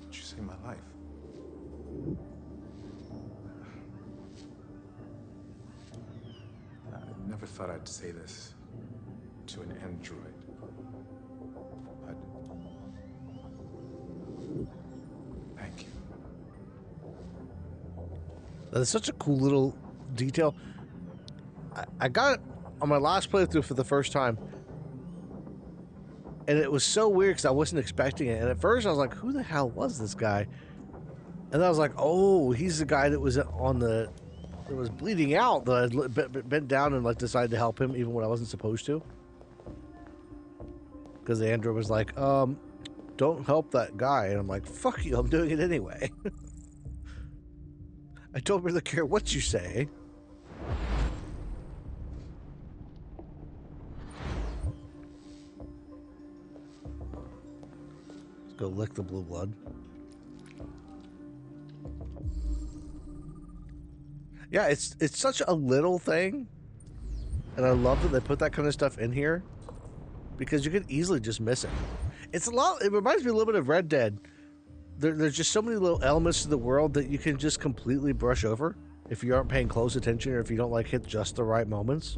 But you saved my life. I never thought I'd say this to an android. But thank you. That's such a cool little detail. I got it on my last playthrough for the first time. And it was so weird because I wasn't expecting it. And at first I was like, who the hell was this guy? And then I was like, oh, he's the guy that was on the... that was bleeding out, that I bent down and like decided to help him even when I wasn't supposed to. Because the android was like, don't help that guy. And I'm like, fuck you, I'm doing it anyway. I don't really care what you say. Let's go lick the blue blood. Yeah, it's such a little thing, and I love that they put that kind of stuff in here because you could easily just miss it. It's a lot. It reminds me a little bit of Red Dead. There's just so many little elements to the world that you can just completely brush over if you aren't paying close attention or if you don't like hit just the right moments.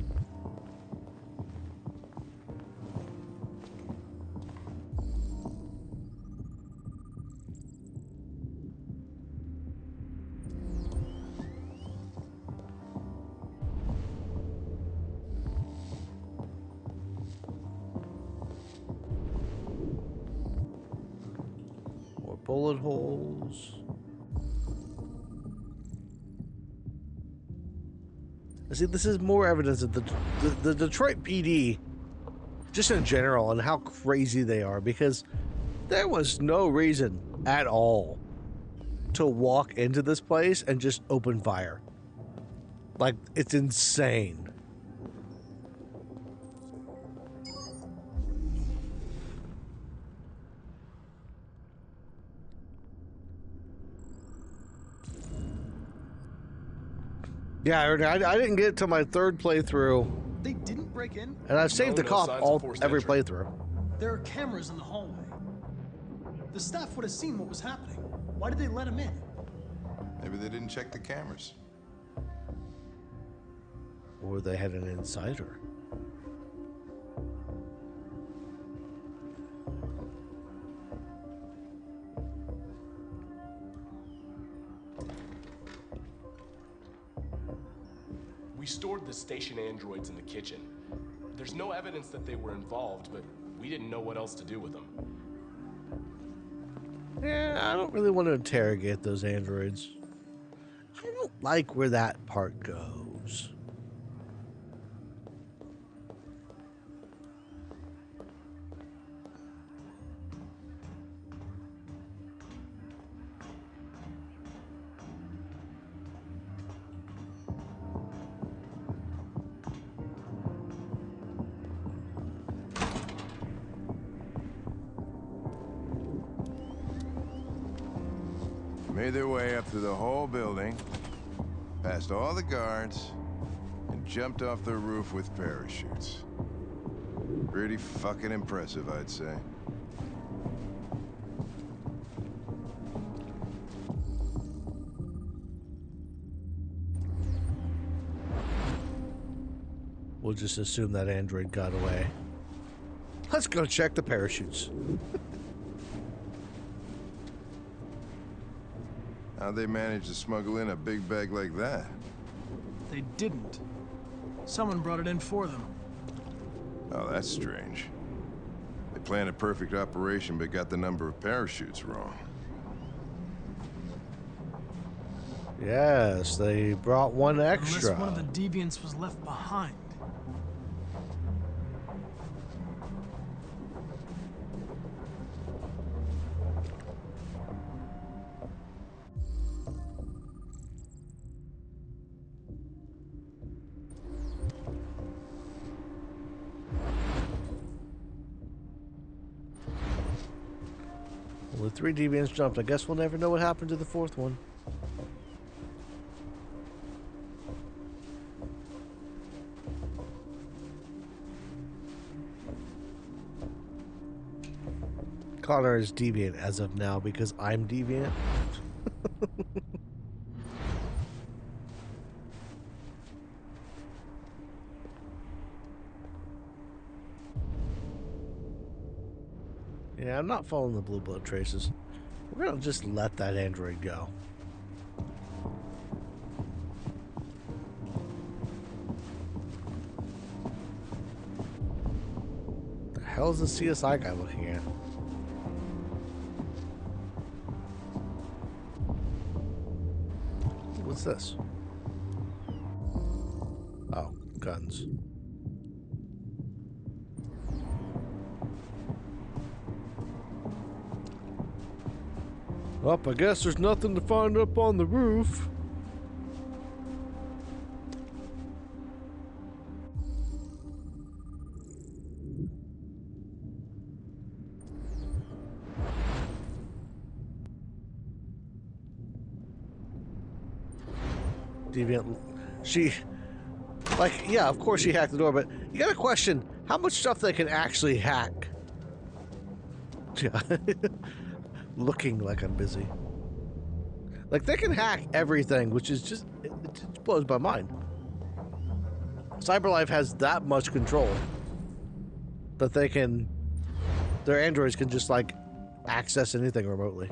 Bullet holes. See, this is more evidence of the Detroit PD, just in general, and how crazy they are, because there was no reason at all to walk into this place and just open fire. Like, it's insane. Yeah, I didn't get to my third playthrough. They didn't break in? And I've saved the cop every playthrough. There are cameras in the hallway. The staff would have seen what was happening. Why did they let him in? Maybe they didn't check the cameras. Or they had an insider. We stored the station androids in the kitchen. There's no evidence that they were involved, but we didn't know what else to do with them. Yeah, I don't really want to interrogate those androids. I don't like where that part goes. Made their way up through the whole building, past all the guards, and jumped off the roof with parachutes. Pretty fucking impressive, I'd say. We'll just assume that android got away. Let's go check the parachutes. How'd they manage to smuggle in a big bag like that? They didn't. Someone brought it in for them. Oh, that's strange. They planned a perfect operation but got the number of parachutes wrong. Yes, they brought one extra. Unless one of the deviants was left behind. Well, the 3 deviants jumped. I guess we'll never know what happened to the 4th one. Connor is deviant as of now because I'm deviant. Yeah, I'm not following the blue blood traces. We're gonna just let that android go. The hell is the CSI guy looking at? What's this? Oh, guns. Up, I guess there's nothing to find up on the roof. Deviant. She, like, yeah, of course she hacked the door, but you gotta question how much stuff they can actually hack. Yeah. Looking like I'm busy. Like, they can hack everything, which is just, it blows my mind. CyberLife has that much control that they can, their androids can just, like, access anything remotely.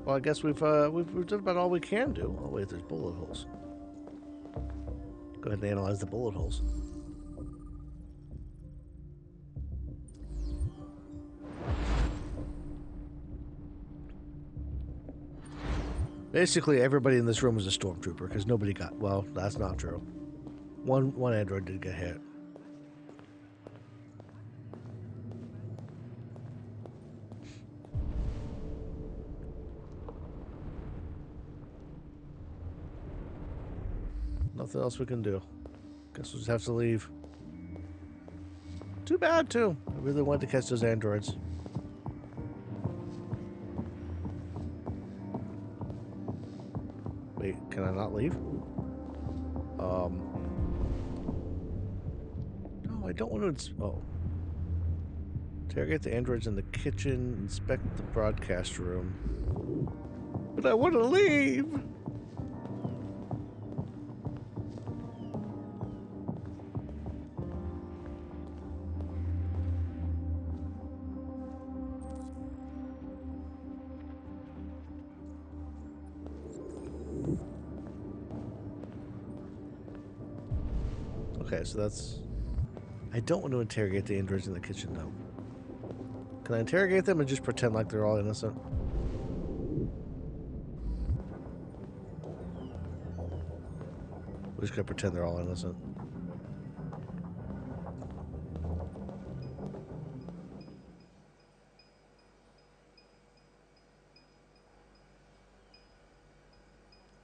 Well, I guess we've done about all we can do. Oh wait, there's bullet holes. Go ahead and analyze the bullet holes. Basically, everybody in this room was a stormtrooper because nobody got. Well, that's not true. One android did get hit. Nothing else we can do. Guess we'll just have to leave. Too bad, too. I really wanted to catch those androids. Wait, can I not leave? No, I don't want to. Oh. Interrogate the androids in the kitchen, inspect the broadcast room. But I want to leave! Okay, so that's... I don't want to interrogate the androids in the kitchen, though. Can I interrogate them and just pretend like they're all innocent? We're just gonna pretend they're all innocent.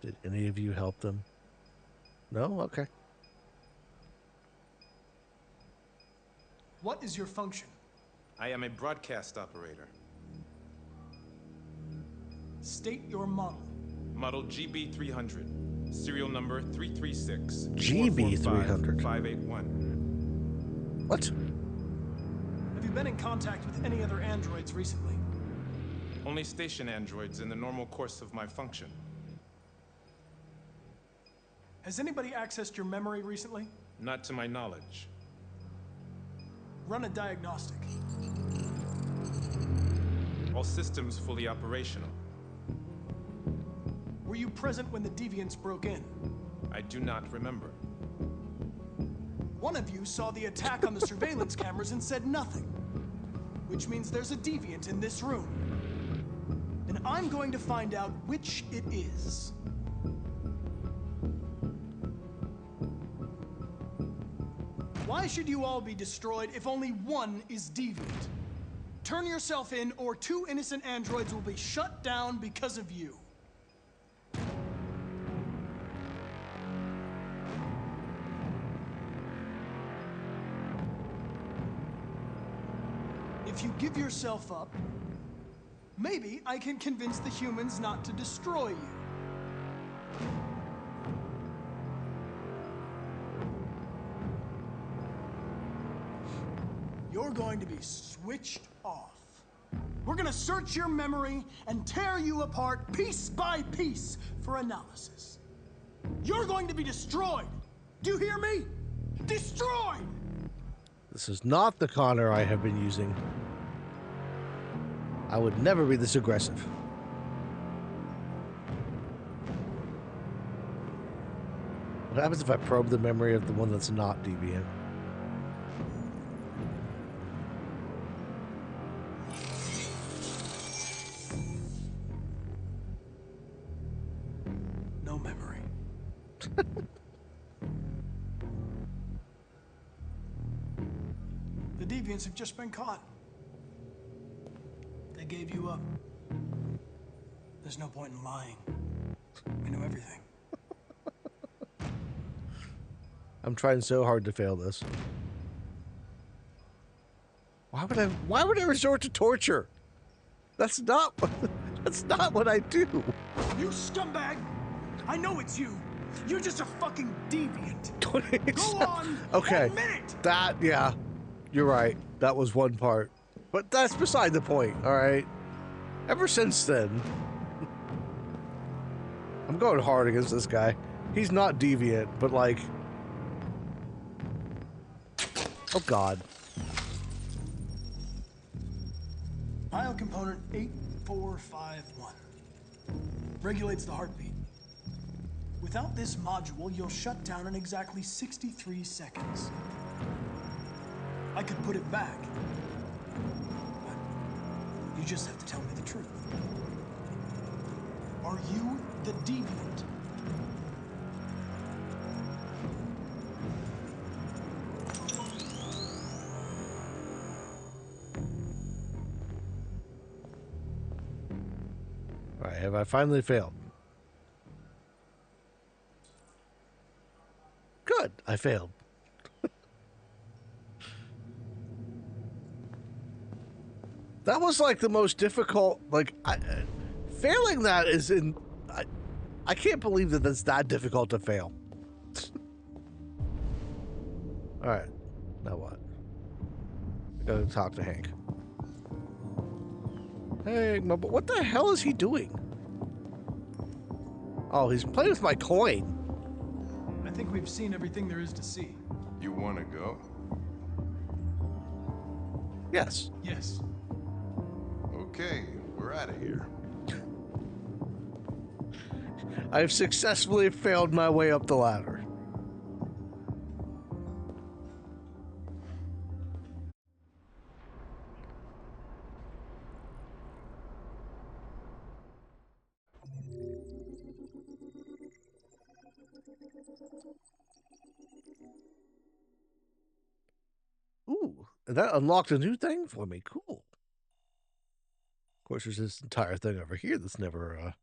Did any of you help them? No? Okay. What is your function? I am a broadcast operator. State your model. Model GB300. Serial number 336. GB300. 581. What? Have you been in contact with any other androids recently? Only station androids in the normal course of my function. Has anybody accessed your memory recently? Not to my knowledge. Run a diagnostic. All systems fully operational. Were you present when the deviants broke in? I do not remember. One of you saw the attack on the surveillance cameras and said nothing, which means there's a deviant in this room. And I'm going to find out which it is. Why should you all be destroyed if only one is deviant? Turn yourself in, or 2 innocent androids will be shut down because of you. If you give yourself up, maybe I can convince the humans not to destroy you. You're going to be switched off. We're gonna search your memory and tear you apart piece by piece for analysis. You're going to be destroyed. Do you hear me? Destroyed! This is not the Connor I have been using. I would never be this aggressive. What happens if I probe the memory of the one that's not deviant? No memory. The deviants have just been caught. They gave you up. There's no point in lying. We know everything. I'm trying so hard to fail this. Why would I resort to torture? That's not what I do. You scumbag! I know it's you. You're just a fucking deviant. Go on. Okay. Admit it. That, yeah. You're right. That was one part. But that's beside the point, all right? Ever since then, I'm going hard against this guy. He's not deviant, but like... Oh, God. Biocomponent 8451 regulates the heartbeat. Without this module, you'll shut down in exactly 63 seconds. I could put it back, but you just have to tell me the truth. Are you The deviant. All right, have I finally failed? Good, I failed. That was like the most difficult. Like, failing that is in. I can't believe that that's that difficult to fail. All right, now what? I gotta talk to Hank. Hey, what the hell is he doing? Oh, he's playing with my coin. I think we've seen everything there is to see. You want to go? Yes. Yes. Okay, we're out of here. I've successfully failed my way up the ladder. Ooh, that unlocked a new thing for me. Cool. Of course, there's this entire thing over here that's never,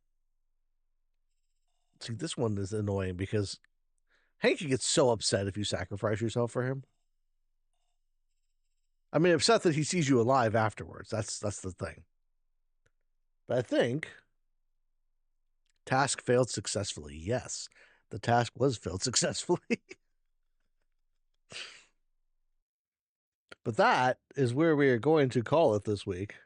See, this one is annoying because Hank gets so upset if you sacrifice yourself for him. I mean, upset that he sees you alive afterwards. That's the thing. But I think task failed successfully. Yes, the task was failed successfully. But that is where we are going to call it this week.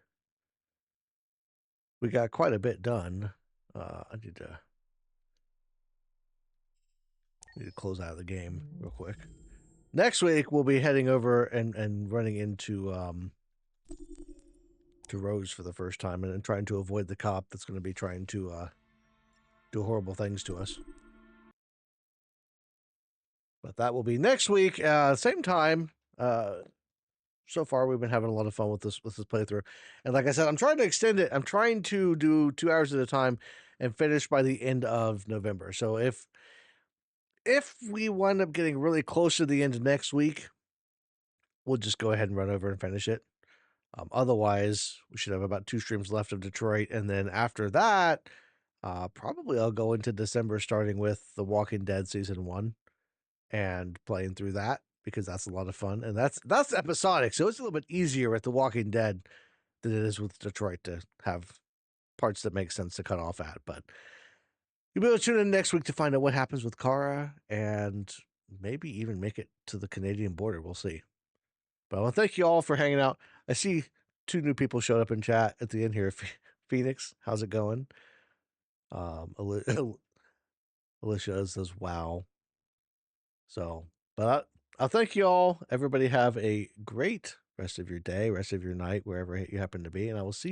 We got quite a bit done. I need to close out of the game real quick. Next week we'll be heading over and running into to Rose for the first time and trying to avoid the cop that's going to be trying to do horrible things to us. But that will be next week, same time. So far we've been having a lot of fun with this playthrough, and like I said, I'm trying to extend it. I'm trying to do 2 hours at a time and finish by the end of November. So if we wind up getting really close to the end of next week, we'll just go ahead and run over and finish it. Otherwise, we should have about 2 streams left of Detroit, and then after that, probably I'll go into December starting with The Walking Dead Season 1 and playing through that because that's a lot of fun. And that's episodic, so it's a little bit easier with The Walking Dead than it is with Detroit to have parts that make sense to cut off at. But you'll be able to tune in next week to find out what happens with Kara and maybe even make it to the Canadian border. We'll see. But I want to thank you all for hanging out. I see 2 new people showed up in chat at the end here. Phoenix, how's it going? Alicia says, wow. So, but I'll thank you all. Everybody have a great rest of your day, rest of your night, wherever you happen to be. And I will see you.